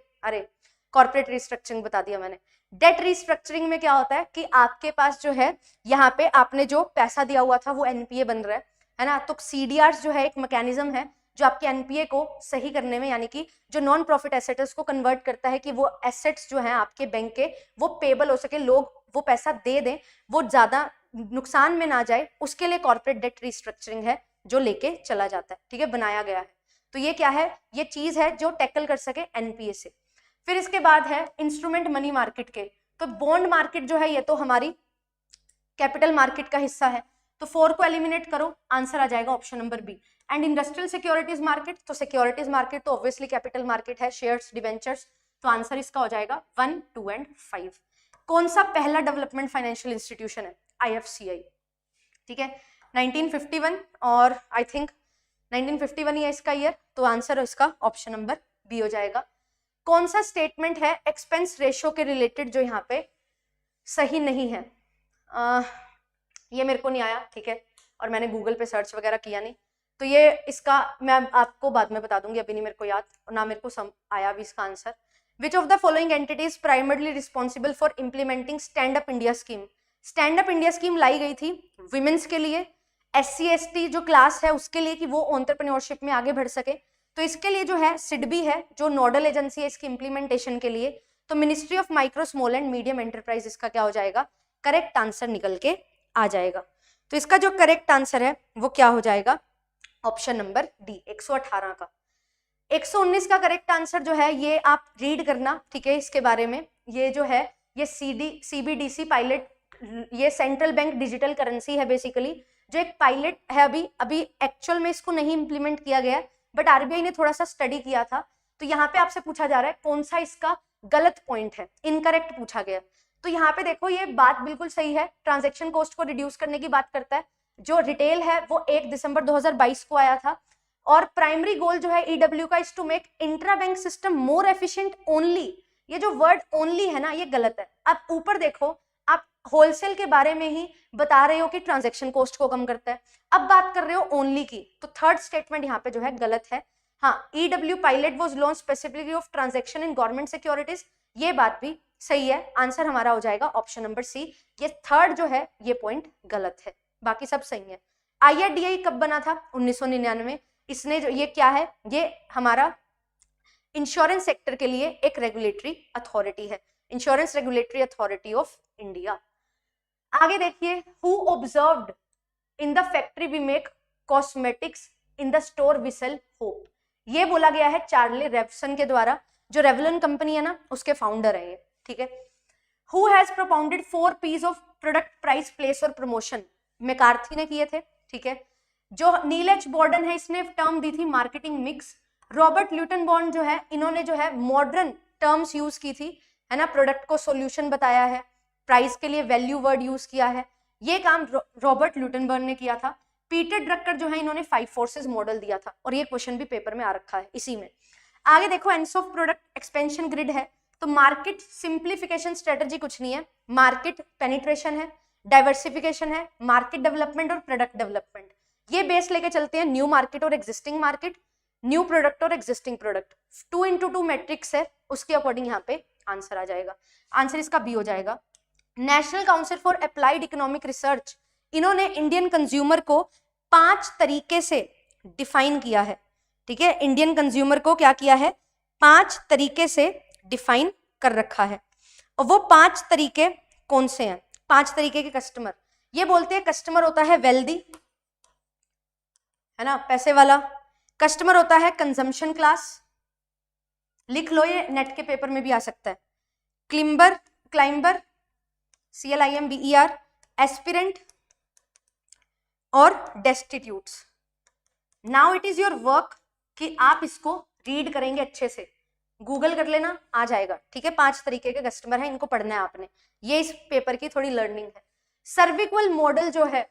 कॉर्पोरेट रिस्ट्रक्चरिंग बता दिया मैंने। डेट रिस्ट्रक्चरिंग में क्या होता है कि आपके पास जो है यहाँ पे आपने जो पैसा दिया हुआ था वो एनपीए बन रहा है ना, तो सीडीआर जो है एक मैकेनिज्म है जो आपके एनपीए को सही करने में, यानी कि जो नॉन प्रॉफिट एसेट है उसको कन्वर्ट करता है कि वो एसेट्स जो हैं आपके बैंक के वो पेबल हो सके, लोग वो पैसा दे दें, वो ज्यादा नुकसान में ना जाए, उसके लिए कॉर्पोरेट डेट रिस्ट्रक्चरिंग है जो लेके चला जाता है। ठीक है, बनाया गया है। तो ये क्या है? ये चीज है जो टैकल कर सके एनपीए से। फिर इसके बाद है इंस्ट्रूमेंट मनी मार्केट के, तो बॉन्ड मार्केट जो है ये तो हमारी कैपिटल मार्केट का हिस्सा है, तो 4 को एलिमिनेट करो, आंसर आ जाएगा option number B. And industrial securities market, तो सिक्योरिटीज मार्केट तो ऑब्वियसली कैपिटल मार्केट है, शेयर्स, डिबेंचर्स, तो आंसर इसका हो जाएगा 1, 2 एंड 5। कौन सा पहला डेवलपमेंट फाइनेंशियल इंस्टीट्यूशन है? आईएफसीआई। ठीक है, 1951 और आई थिंक 1951 ही है इसका ईयर, तो आंसर इसका ऑप्शन नंबर बी हो जाएगा। कौन सा स्टेटमेंट है एक्सपेंस रेशियो के रिलेटेड जो यहाँ पे सही नहीं है? ये मेरे को नहीं आया, ठीक है, और मैंने गूगल पे सर्च वगैरह किया नहीं, तो ये इसका मैं आपको बाद में बता दूंगी, अभी नहीं मेरे को याद और ना मेरे को आया भी इसका answer. Which of the following entities primarily responsible for implementing stand up India scheme? Stand up India scheme लाई गई थी विमेंस के लिए, SC ST जो क्लास है उसके लिए कि वो एंटरप्रेन्योरशिप में आगे बढ़ सके, तो इसके लिए जो है सिडबी है जो नोडल एजेंसी है इसकी इंप्लीमेंटेशन के लिए, तो ministry of micro small and medium enterprise इसका क्या हो जाएगा? करेक्ट आंसर निकल के आ जाएगा। तो इसका जो करेक्ट आंसर है वो क्या हो जाएगा? ऑप्शन नंबर डी, 118 का। 119 का करेक्ट आंसर जो है ये आप रीड करना, ठीक है, इसके बारे में। ये जो है ये CBDC पायलट, ये सेंट्रल बैंक डिजिटल करेंसी है बेसिकली, जो एक पायलट है। अभी एक्चुअल में इसको नहीं इंप्लीमेंट किया गया है, बट आरबीआई ने थोड़ा सा स्टडी किया था। तो यहाँ पे आपसे पूछा जा रहा है कौन सा इसका गलत पॉइंट है, इनकरेक्ट पूछा गया। तो यहाँ पे देखो ये बात बिल्कुल सही है, ट्रांजैक्शन कॉस्ट को रिड्यूस करने की बात करता है। जो रिटेल है वो 1 दिसंबर 2022 को आया था, और प्राइमरी गोल जो है ईडब्ल्यू का is to make intra bank system more efficient only. ये जो वर्ड ओनली है ना ये गलत है। आप ईपर देखो, आप होलसेल के बारे में ही बता रहे हो कि ट्रांजैक्शन कॉस्ट को कम करता है, अब बात कर रहे हो ओनली की, तो थर्ड स्टेटमेंट यहाँ पे जो है गलत है। हाँ, EW pilot was launch specifically of transaction in government securities, ये बात भी सही है। आंसर हमारा हो जाएगा ऑप्शन नंबर सी। ये थर्ड जो है ये पॉइंट गलत है, बाकी सब सही है। IRDAI कब बना था? 1999। इसने जो ये क्या है? ये हमारा इंश्योरेंस सेक्टर के लिए एक रेगुलेटरी अथॉरिटी है, insurance regulatory authority of India. आगे देखिए, who observed in the factory we make cosmetics, in the store we sell hope. ये बोला गया है चार्ली रेवसन के द्वारा, जो रेवलन कंपनी है ना उसके फाउंडर है ये, ठीक है। Who has propounded 4 P's of product, price, place और प्रमोशन, मैकार्थी ने किए थे, ठीक है। जो नील एच बॉर्डन है इसने टर्म दी थी marketing mix. Robert Luton bond जो है इन्होंने जो है मॉडर्न टर्म्स यूज की थी, है ना, प्रोडक्ट को सॉल्यूशन बताया है, प्राइस के लिए वैल्यू वर्ड यूज किया है, ये काम रॉबर्ट ल्यूटनबर्ग ने किया था। पीटर ड्रकर जो है इन्होंने 5 फोर्सेस मॉडल दिया था, और ये क्वेश्चन भी पेपर में आ रखा है इसी में। आगे देखो, ends of product expansion grid है, तो मार्केट सिंप्लीफिकेशन स्ट्रेटजी कुछ नहीं है, मार्केट पेनिट्रेशन है, डाइवर्सिफिकेशन है, मार्केट डेवलपमेंट और प्रोडक्ट डेवलपमेंट। ये बेस लेके चलते हैं, न्यू मार्केट और एग्जिस्टिंग मार्केट, न्यू प्रोडक्ट और एग्जिस्टिंग प्रोडक्ट। 2x2 मैट्रिक्स है, उसके अकॉर्डिंग यहाँ पे आंसर आ जाएगा, आंसर इसका बी हो जाएगा। National council for applied economic research, इन्होंने इंडियन कंज्यूमर को 5 तरीके से डिफाइन किया है, ठीक है। इंडियन कंज्यूमर को क्या किया है, 5 तरीके से डिफाइन कर रखा है। और वो 5 तरीके कौन से हैं? 5 तरीके के कस्टमर, ये बोलते हैं कस्टमर होता है वेल्दी, है ना, पैसे वाला। कस्टमर होता है कंजम्पशन क्लास, लिख लो, ये नेट के पेपर में भी आ सकता है। क्लाइंबर CLIMBER, एस्पिरेंट और डेस्टिट्यूट्स। Now it is your work कि आप इसको रीड करेंगे अच्छे से, गूगल कर लेना, आ जाएगा, ठीक है। 5 तरीके के कस्टमर हैं, इनको पढ़ना है आपने, ये इस पेपर की थोड़ी लर्निंग है। सर्विक्वल मॉडल जो है,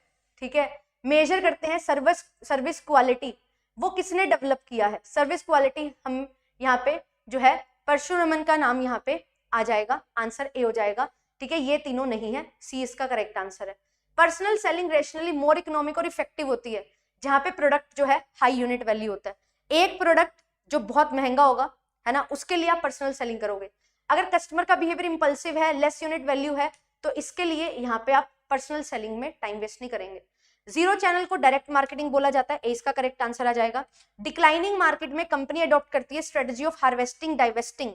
ठीक है, मेजर करते हैं सर्विस क्वालिटी, वो किसने डेवलप किया है? सर्विस क्वालिटी हम यहाँ पे जो है परशुरामन का नाम यहाँ पे आ जाएगा, आंसर ए हो जाएगा, ठीक है। ये तीनों नहीं है, सी इसका करेक्ट आंसर है। पर्सनल सेलिंग रेशनली मोर इकोनॉमिक और इफेक्टिव होती है, जहां पे प्रोडक्ट जो है हाई यूनिट वैल्यू होता है। एक प्रोडक्ट जो बहुत महंगा होगा, है ना, उसके लिए आप पर्सनल सेलिंग करोगे। अगर कस्टमर का बिहेवियर इंपल्सिव है, लेस यूनिट वैल्यू है, तो इसके लिए यहाँ पे आप पर्सनल सेलिंग में टाइम वेस्ट नहीं करेंगे। जीरो चैनल को डायरेक्ट मार्केटिंग बोला जाता है, ए इसका करेक्ट आंसर आ जाएगा। डिक्लाइनिंग मार्केट में कंपनी अडॉप्ट करती है स्ट्रेटजी ऑफ हार्वेस्टिंग डाइवेस्टिंग,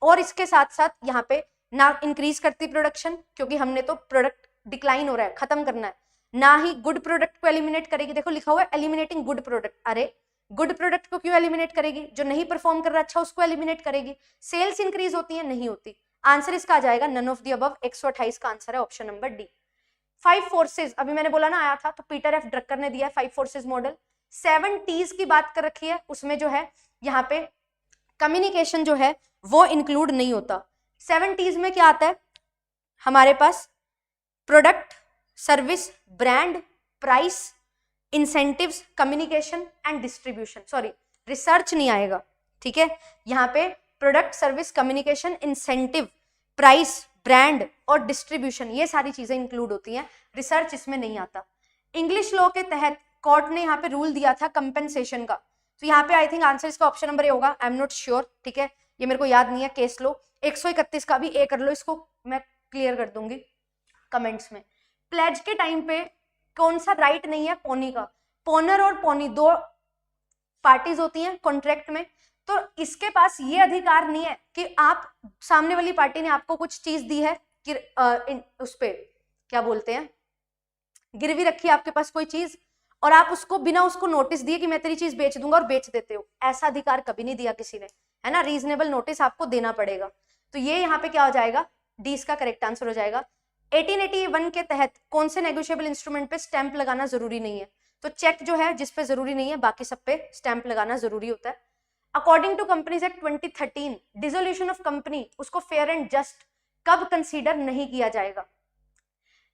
और इसके साथ साथ यहाँ पे ना इंक्रीज करती प्रोडक्शन, क्योंकि हमने तो प्रोडक्ट डिक्लाइन हो रहा है, खत्म करना है, ना ही गुड प्रोडक्ट को एलिमिनेट करेगी। देखो लिखा हुआ है एलिमिनेटिंग गुड प्रोडक्ट, अरे गुड प्रोडक्ट को क्यों एलिमिनेट करेगी? जो नहीं परफॉर्म कर रहा अच्छा उसको एलिमिनेट करेगी। सेल्स इंक्रीज होती है? नहीं होती। आंसर इसका आ जाएगा नन ऑफ द अबव, 128 का आंसर है ऑप्शन नंबर डी। 5 फोर्सेज अभी मैंने बोला ना आया था, तो पीटर एफ ड्रकर ने दिया है 5 फोर्सेज मॉडल। 7 T's की बात कर रखी है, उसमें जो है यहाँ पे कम्युनिकेशन जो है वो इंक्लूड नहीं होता। 7 T's में क्या आता है हमारे पास? Product, service, brand, price, incentives, communication and distribution. Sorry, research नहीं आएगा, ठीक है। यहाँ पे product, service, communication, incentive, price, brand और डिस्ट्रीब्यूशन, ये सारी चीजें इंक्लूड होती हैं, रिसर्च इसमें नहीं आता। इंग्लिश लॉ के तहत कोर्ट ने यहाँ पे रूल दिया था कंपेंसेशन का, तो यहाँ पे आई थिंक आंसर इसका ऑप्शन नंबर ए होगा, आई एम नॉट श्योर, ठीक है, ये मेरे को याद नहीं है। केस लो 131 का भी ए कर लो, इसको मैं क्लियर कर दूंगी कमेंट्स में। प्लेज के टाइम पे कौन सा राइट नहीं है पोनी का? पोनर और पोनी दो पार्टीज होती हैं कॉन्ट्रैक्ट में, तो इसके पास ये अधिकार नहीं है कि आप, सामने वाली पार्टी ने आपको कुछ चीज दी है कि उस पे क्या बोलते हैं, गिरवी रखी है आपके पास कोई चीज, और आप उसको बिना उसको नोटिस दिए कि मैं तेरी चीज बेच दूंगा और बेच देते हो, ऐसा अधिकार कभी नहीं दिया किसी ने, है ना। रीजनेबल नोटिस आपको देना पड़ेगा, तो ये यहाँ पे क्या हो जाएगा? डी इसका करेक्ट आंसर हो जाएगा। 1881 के तहत कौन से नेगोशिएबल इंस्ट्रूमेंट पे स्टैंप लगाना जरूरी नहीं है? तो चेक जो है जिसपे जरूरी नहीं है, बाकी सब पे स्टैंप लगाना जरूरी होता है। According to companies act 2013, dissolution of company, उसको फेयर एंड जस्ट कब कंसीडर नहीं किया जाएगा?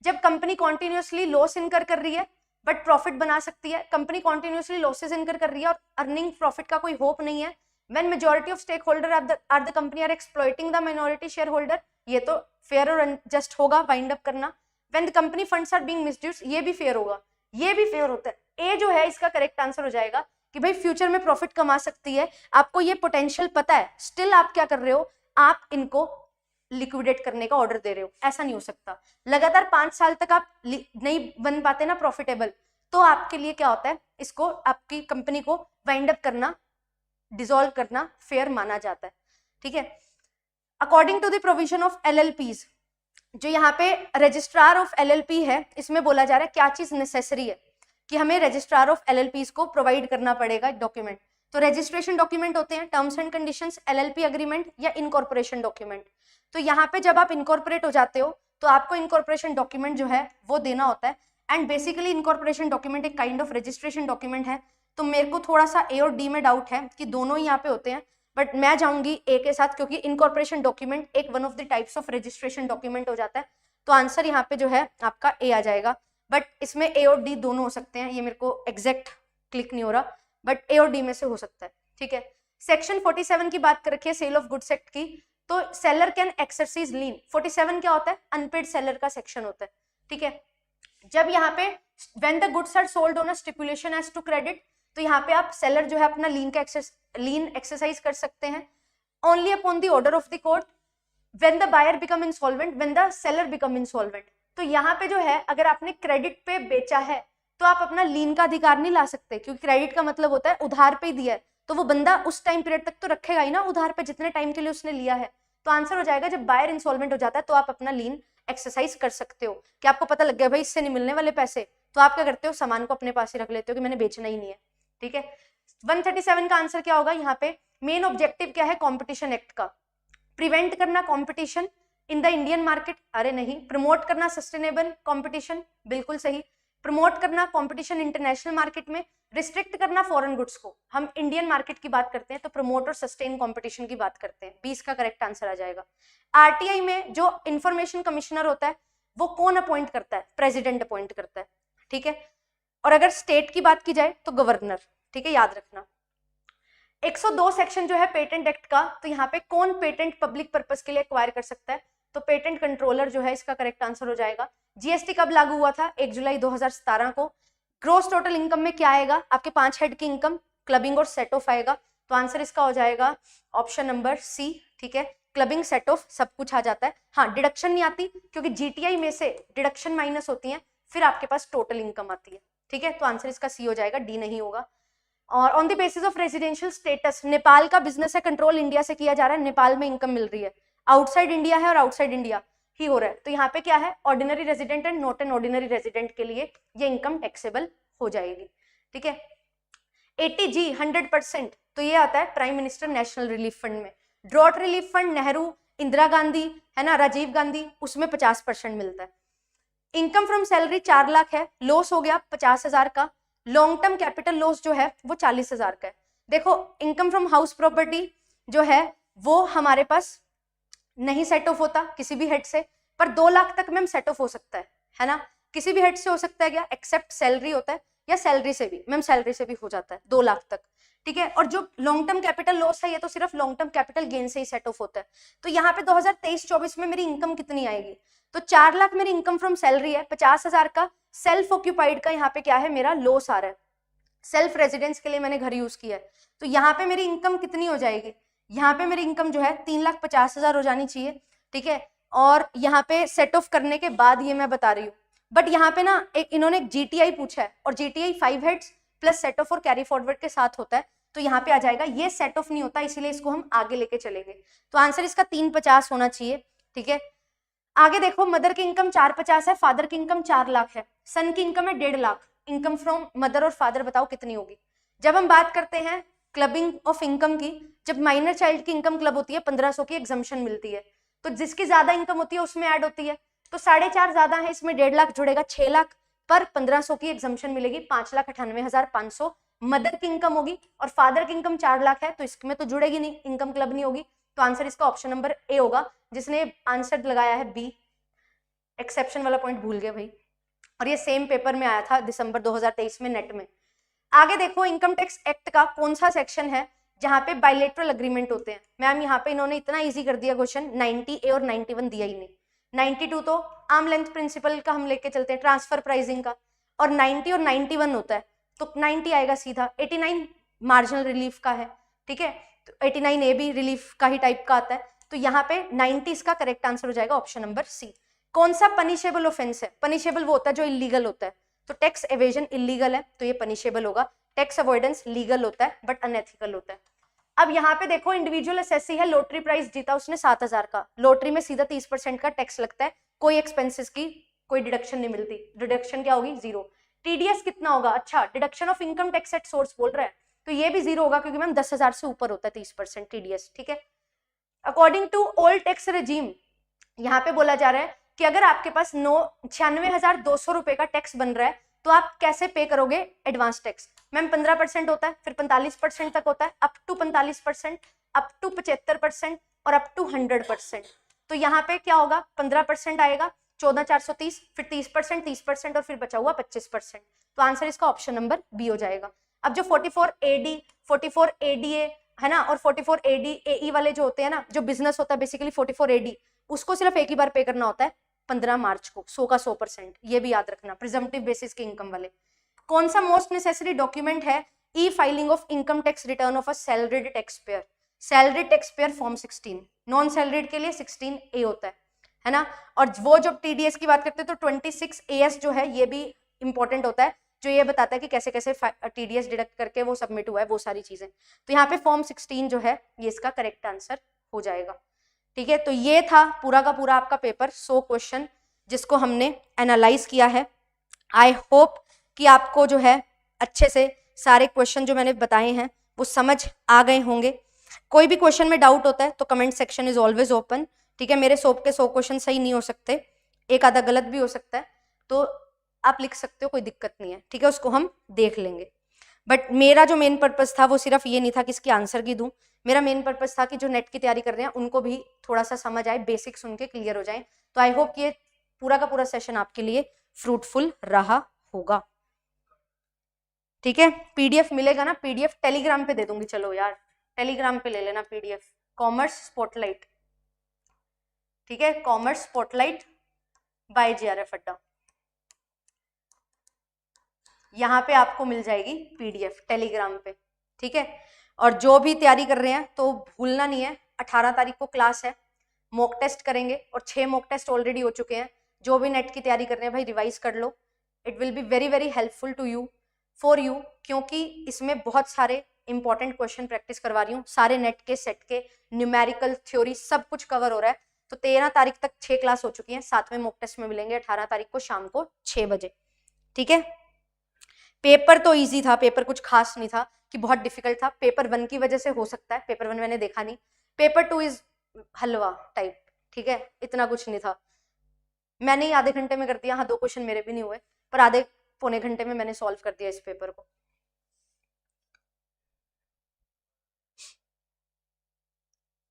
जब कंपनी कॉन्टिन्यूसली लॉस इनकर कर रही है बट प्रॉफिट बना सकती है, कंपनी कॉन्टिन्यूसली लॉसेज इनकर कर रही है और अर्निंग प्रॉफिट का कोई होप नहीं है, when majority of stakeholder are the company are exploiting the minority shareholder, ये तो फेयर और जस्ट होगा वाइंड अप करना। when the company funds are being misused, ये भी फेयर होगा, ये भी फेयर होता है। ए जो है इसका करेक्ट आंसर हो जाएगा कि भाई फ्यूचर में प्रॉफिट कमा सकती है, आपको ये पोटेंशियल पता है, स्टिल आप क्या कर रहे हो, आप इनको लिक्विडेट करने का ऑर्डर दे रहे हो, ऐसा नहीं हो सकता। लगातार 5 साल तक आप नहीं बन पाते ना प्रॉफिटेबल, तो आपके लिए क्या होता है, इसको आपकी कंपनी को वाइंड अप करना, डिसॉल्व करना फेयर माना जाता है, ठीक है। According to the provision of LLPs, जो यहाँ पे रजिस्ट्रार ऑफ एलएलपी है, इसमें बोला जा रहा है क्या चीज नेसेसरी है कि हमें रजिस्ट्रार ऑफ एलएलपी को प्रोवाइड करना पड़ेगा डॉक्यूमेंट। तो रजिस्ट्रेशन डॉक्यूमेंट होते हैं terms and conditions, LLP agreement या इनकॉर्पोरेशन डॉक्यूमेंट। तो यहाँ पे जब आप इनकॉर्पोरेट हो जाते हो तो आपको इनकॉर्पोरेशन डॉक्यूमेंट जो है वो देना होता है। एंड बेसिकली इनकॉर्पोरेशन डॉक्यूमेंट एक काइंड ऑफ रजिस्ट्रेशन डॉक्यूमेंट है। तो मेरे को थोड़ा सा ए और डी में डाउट है कि दोनों ही यहाँ पे होते हैं, बट मैं जाऊंगी ए के साथ क्योंकि इनकॉर्पोरेशन डॉक्यूमेंट एक one of the types of registration document हो जाता है। तो आंसर यहाँ पे जो है आपका ए आ जाएगा, बट इसमें ए और डी दोनों हो सकते हैं, ये मेरे को एग्जैक्ट क्लिक नहीं हो रहा, बट ए और डी में से हो सकता है। ठीक है, सेक्शन 47 की बात कर रखी है सेल ऑफ गुड्स एक्ट की। तो सेलर कैन एक्सरसाइज लीन, 47 क्या होता है, अनपेड सेलर का सेक्शन होता है। ठीक है, जब यहाँ पे when the goods are sold on a stipulation as to credit, तो यहाँ पे आप सेलर जो है अपना लीन एक्सरसाइज कर सकते हैं only upon the order of the court when the buyer become insolvent, when the seller become insolvent. तो यहाँ पे जो है अगर आपने क्रेडिट पे बेचा है तो आप अपना लीन का अधिकार नहीं ला सकते, क्योंकि क्रेडिट का मतलब होता है उधार पे ही दिया है, तो वो बंदा उस टाइम पीरियड तक तो रखेगा ही ना उधार पे जितने टाइम के लिए उसने लिया है। तो आंसर हो जाएगा जब बायर इंसॉल्वेंट हो जाता है तो आप अपना लीन एक्सरसाइज कर सकते हो कि आपको पता लग गया भाई इससे नहीं मिलने वाले पैसे, तो आप क्या करते हो सामान को अपने पास ही रख लेते हो कि मैंने बेचना ही नहीं है। ठीक है, 137 का आंसर क्या होगा यहाँ पे, मेन ऑब्जेक्टिव क्या है कंपटीशन एक्ट का, प्रिवेंट करना competition in the Indian market, अरे नहीं, प्रमोट करना सस्टेनेबल कंपटीशन, बिल्कुल सही, प्रमोट करना कंपटीशन इंटरनेशनल मार्केट में, रिस्ट्रिक्ट करना फॉरेन गुड्स को, हम इंडियन मार्केट की बात करते हैं तो प्रमोट और सस्टेन कंपटीशन की बात करते हैं, 20 का करेक्ट आंसर आ जाएगा। आरटीआई में जो इंफॉर्मेशन कमिश्नर होता है वो कौन अपॉइंट करता है, प्रेसिडेंट अपॉइंट करता है। ठीक है, और अगर स्टेट की बात की जाए तो गवर्नर। ठीक है, याद रखना। 102 सेक्शन जो है पेटेंट एक्ट का, तो यहाँ पे कौन पेटेंट पब्लिक पर्पस के लिए एक्वायर कर सकता है, तो पेटेंट कंट्रोलर जो है इसका करेक्ट आंसर हो जाएगा। जीएसटी कब लागू हुआ था, 1 जुलाई 2017 को। ग्रोस टोटल इनकम में क्या आएगा, आपके 5 हेड की इनकम, क्लबिंग और सेट ऑफ आएगा, तो आंसर इसका हो जाएगा ऑप्शन नंबर सी। ठीक है, क्लबिंग सेट ऑफ सब कुछ आ जाता है, हाँ डिडक्शन नहीं आती क्योंकि जीटीआई में से डिडक्शन माइनस होती है, फिर आपके पास टोटल इनकम आती है। ठीक है, तो आंसर इसका सी हो जाएगा, डी नहीं होगा। और on the basis of residential status, Nepal का बिजनेस है कंट्रोल इंडिया से किया जा रहा है, नेपाल में इनकम मिल रही है, आउटसाइड इंडिया है और आउटसाइड इंडिया ही हो रहा है, तो यहाँ पे क्या है, ordinary resident and not an ordinary resident के लिए ये इनकम टैक्सेबल हो जाएगी। ठीक है, 80G 100%, तो ये आता है prime minister national relief fund में। Drought relief fund Nehru, Indira Gandhi है ना, राजीव गांधी, उसमें 50% मिलता है। इनकम फ्रॉम सैलरी 4 लाख है, लॉस हो गया 50,000 का, लॉन्ग टर्म कैपिटल लॉस जो है वो 40,000 का है। देखो इनकम फ्रॉम हाउस प्रॉपर्टी जो है वो हमारे पास नहीं सेट ऑफ होता किसी भी हेड से, पर 2 लाख तक मैम सेट ऑफ हो सकता है ना, किसी भी हेड से हो सकता है क्या, एक्सेप्ट सैलरी होता है या सैलरी से भी, मैम सैलरी से भी हो जाता है 2 लाख तक। ठीक है, और जो लॉन्ग टर्म कैपिटल लॉस है ये तो सिर्फ लॉन्ग टर्म कैपिटल गेन से ही सेट ऑफ होता है। तो यहाँ पे 2023-24 में मेरी इनकम कितनी आएगी, तो 4 लाख मेरी इनकम फ्रॉम सैलरी है, 50,000 का सेल्फ ऑक्यूपाइड का यहाँ पे क्या है मेरा लॉस आ रहा है, सेल्फ रेजिडेंस के लिए मैंने घर यूज किया है, तो यहाँ पे मेरी इनकम कितनी हो जाएगी, यहाँ पे मेरी इनकम जो है 3,50,000 हो जानी चाहिए। ठीक है, और यहाँ पे सेट ऑफ करने के बाद ये मैं बता रही हूँ, बट यहाँ पे ना एक इन्होंने जीटीआई पूछा है और GTI 5 heads plus set of और कैरी फॉरवर्ड के साथ होता है, तो यहाँ पे आ जाएगा, ये सेट ऑफ नहीं होता इसीलिए इसको हम आगे लेके चलेंगे, तो आंसर इसका 350 होना चाहिए। ठीक है, आगे देखो मदर की इनकम 450 है, फादर की इनकम 4 लाख है, सन की इनकम है 1.5 लाख, इनकम फ्रॉम मदर और फादर बताओ कितनी होगी। जब हम बात करते हैं क्लबिंग ऑफ इनकम की, जब माइनर चाइल्ड की इनकम क्लब होती है 1500 की एग्जम्पशन मिलती है, तो जिसकी ज्यादा इनकम होती है उसमें ऐड होती है, तो 4.5 ज्यादा है, इसमें 1.5 लाख जुड़ेगा 6 लाख, पर 1500 की एग्जम्पशन मिलेगी 5,98,500 मदर की इनकम होगी, और फादर की इनकम 4 लाख है तो इसमें तो जुड़ेगी नहीं, इनकम क्लब नहीं होगी, तो आंसर इसका ऑप्शन नंबर ए होगा। जिसने आंसर लगाया है बी, एक्सेप्शन वाला पॉइंट भूल गए भाई, और ये सेम पेपर में आया था दिसंबर 2023 में नेट में। आगे देखो इनकम टैक्स एक्ट का कौन सा सेक्शन है जहाँ पे बायलेटरल अग्रीमेंट होते हैं, मैम यहाँ पे इन्होंने इतना इजी कर दिया क्वेश्चन, 90A और 91 दिया ही नहीं, 92 तो आर्म लेंथ प्रिंसिपल का हम लेके चलते हैं, ट्रांसफर प्राइसिंग का, और 90 और 91 होता है, तो 90 आएगा सीधा, 89 मार्जिनल रिलीफ का है। ठीक है, तो 89A भी रिलीफ का ही टाइप का आता है, तो यहाँ पे 90 इसका करेक्ट आंसर हो जाएगा ऑप्शन नंबर सी। कौन सा पनिशेबल ऑफेंस है, पनिशेबल वो होता है जो इलीगल होता है, तो टैक्स एवेजन इलीगल है तो ये पनिशेबल होगा, टैक्स अवॉइडेंस लीगल होता है बट अनएथिकल होता है। अब यहाँ पे देखो इंडिविजुअल एसएससी है, लॉटरी प्राइस जीता उसने 7,000 का, लॉटरी में सीधा 30% का टैक्स लगता है, कोई एक्सपेंसेस की कोई डिडक्शन नहीं मिलती, डिडक्शन क्या होगी 0। टीडीएस कितना होगा, अच्छा deduction of income tax at source बोल रहा है तो ये भी 0 होगा क्योंकि मैम 10,000 से ऊपर होता है 30% टीडीएस, ठीक है। According to old tax regime, यहाँ पे बोला जा रहा है कि अगर आपके पास 96,200 रुपए का टैक्स बन रहा है तो आप कैसे पे करोगे एडवांस टैक्स। मैम 15% होता है, फिर 45% तक होता है, अप टू 45%, अप टू 75% और अप टू 100%। तो यहाँ पे क्या होगा, 15% आएगा 14,430, फिर 30%, 30% और फिर बचा हुआ 25%। तो आंसर इसका ऑप्शन नंबर बी हो जाएगा। अब जो 44AD, 44ADA है ना, और 44ADAE वाले जो होते हैं ना, जो बिजनेस होता है बेसिकली 44AD, उसको सिर्फ एक ही बार पे करना होता है 15 मार्च को, 100 का 100%, ये भी याद रखना, प्रिजम्पटिव बेसिस के इनकम वाले। कौन सा मोस्ट नेसेसरी डॉक्यूमेंट है, ई filing of income tax return of a salaried tax payer, salaried tax payer form 16, non salaried के लिए 16A होता है ना। और वो जो टीडीएस की बात करते हैं तो 26AS जो है ये भी इंपॉर्टेंट होता है, जो ये बताता है कि कैसे कैसे टीडीएस डिडक्ट करके वो सबमिट हुआ है, वो सारी चीजें। तो यहाँ पे फॉर्म 16 जो है ये इसका करेक्ट आंसर हो जाएगा, ठीक है। तो ये था पूरा का पूरा आपका पेपर, 100 क्वेश्चन जिसको हमने एनालाइज किया है। आई होप कि आपको जो है अच्छे से सारे क्वेश्चन जो मैंने बताए हैं वो समझ आ गए होंगे। कोई भी क्वेश्चन में डाउट होता है तो comment section is always open, ठीक है। मेरे 100 के 100 क्वेश्चन सही नहीं हो सकते, एक आधा गलत भी हो सकता है, तो आप लिख सकते हो, कोई दिक्कत नहीं है, ठीक है, उसको हम देख लेंगे। बट मेरा जो मेन पर्पस था वो सिर्फ ये नहीं था कि इसकी आंसर की दूं, मेरा मेन पर्पस था कि जो नेट की तैयारी कर रहे हैं उनको भी थोड़ा सा समझ आए, बेसिक्स उनके क्लियर हो जाए। तो आई होप ये पूरा का पूरा सेशन आपके लिए फ्रूटफुल रहा होगा, ठीक है। पीडीएफ मिलेगा ना, पीडीएफ टेलीग्राम पे दे दूंगी, चलो यार टेलीग्राम पे ले लेना पीडीएफ, कॉमर्स स्पॉटलाइट, ठीक है, कॉमर्स स्पॉटलाइट बाय जेआरएफ अड्डा, यहाँ पे आपको मिल जाएगी पीडीएफ टेलीग्राम पे, ठीक है। और जो भी तैयारी कर रहे हैं तो भूलना नहीं है, 18 तारीख को क्लास है, मॉक टेस्ट करेंगे और 6 मॉक टेस्ट ऑलरेडी हो चुके हैं। जो भी नेट की तैयारी कर रहे हैं भाई रिवाइज कर लो, it will be very very helpful to you, for you, क्योंकि इसमें बहुत सारे इंपॉर्टेंट क्वेश्चन प्रैक्टिस करवा रही हूँ, सारे नेट के सेट के न्यूमेरिकल थ्योरी सब कुछ कवर हो रहा है। तो 13 तारीख तक 6 क्लास हो चुकी हैं, 7वें मॉक टेस्ट में मिलेंगे 18 तारीख को शाम को 6 बजे, ठीक है। पेपर तो इजी था, पेपर कुछ खास नहीं था कि बहुत डिफिकल्ट था, पेपर 1 की वजह से हो सकता है, पेपर 1 मैंने देखा नहीं, पेपर 2 इज हलवा टाइप, ठीक है, इतना कुछ नहीं था। मैंने ही आधे घंटे में कर दिया, हाँ 2 क्वेश्चन मेरे भी नहीं हुए, पर आधे पौने घंटे में मैंने सॉल्व कर दिया इस पेपर को,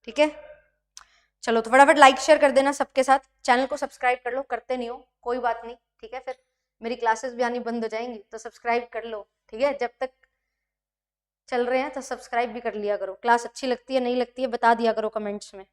ठीक है। चलो तो फटाफट लाइक शेयर कर देना सबके साथ, चैनल को सब्सक्राइब कर लो, करते नहीं हो कोई बात नहीं, ठीक है, फिर मेरी क्लासेस भी आनी बंद हो जाएंगी तो सब्सक्राइब कर लो, ठीक है। जब तक चल रहे हैं तो सब्सक्राइब भी कर लिया करो, क्लास अच्छी लगती है नहीं लगती है बता दिया करो कमेंट्स में।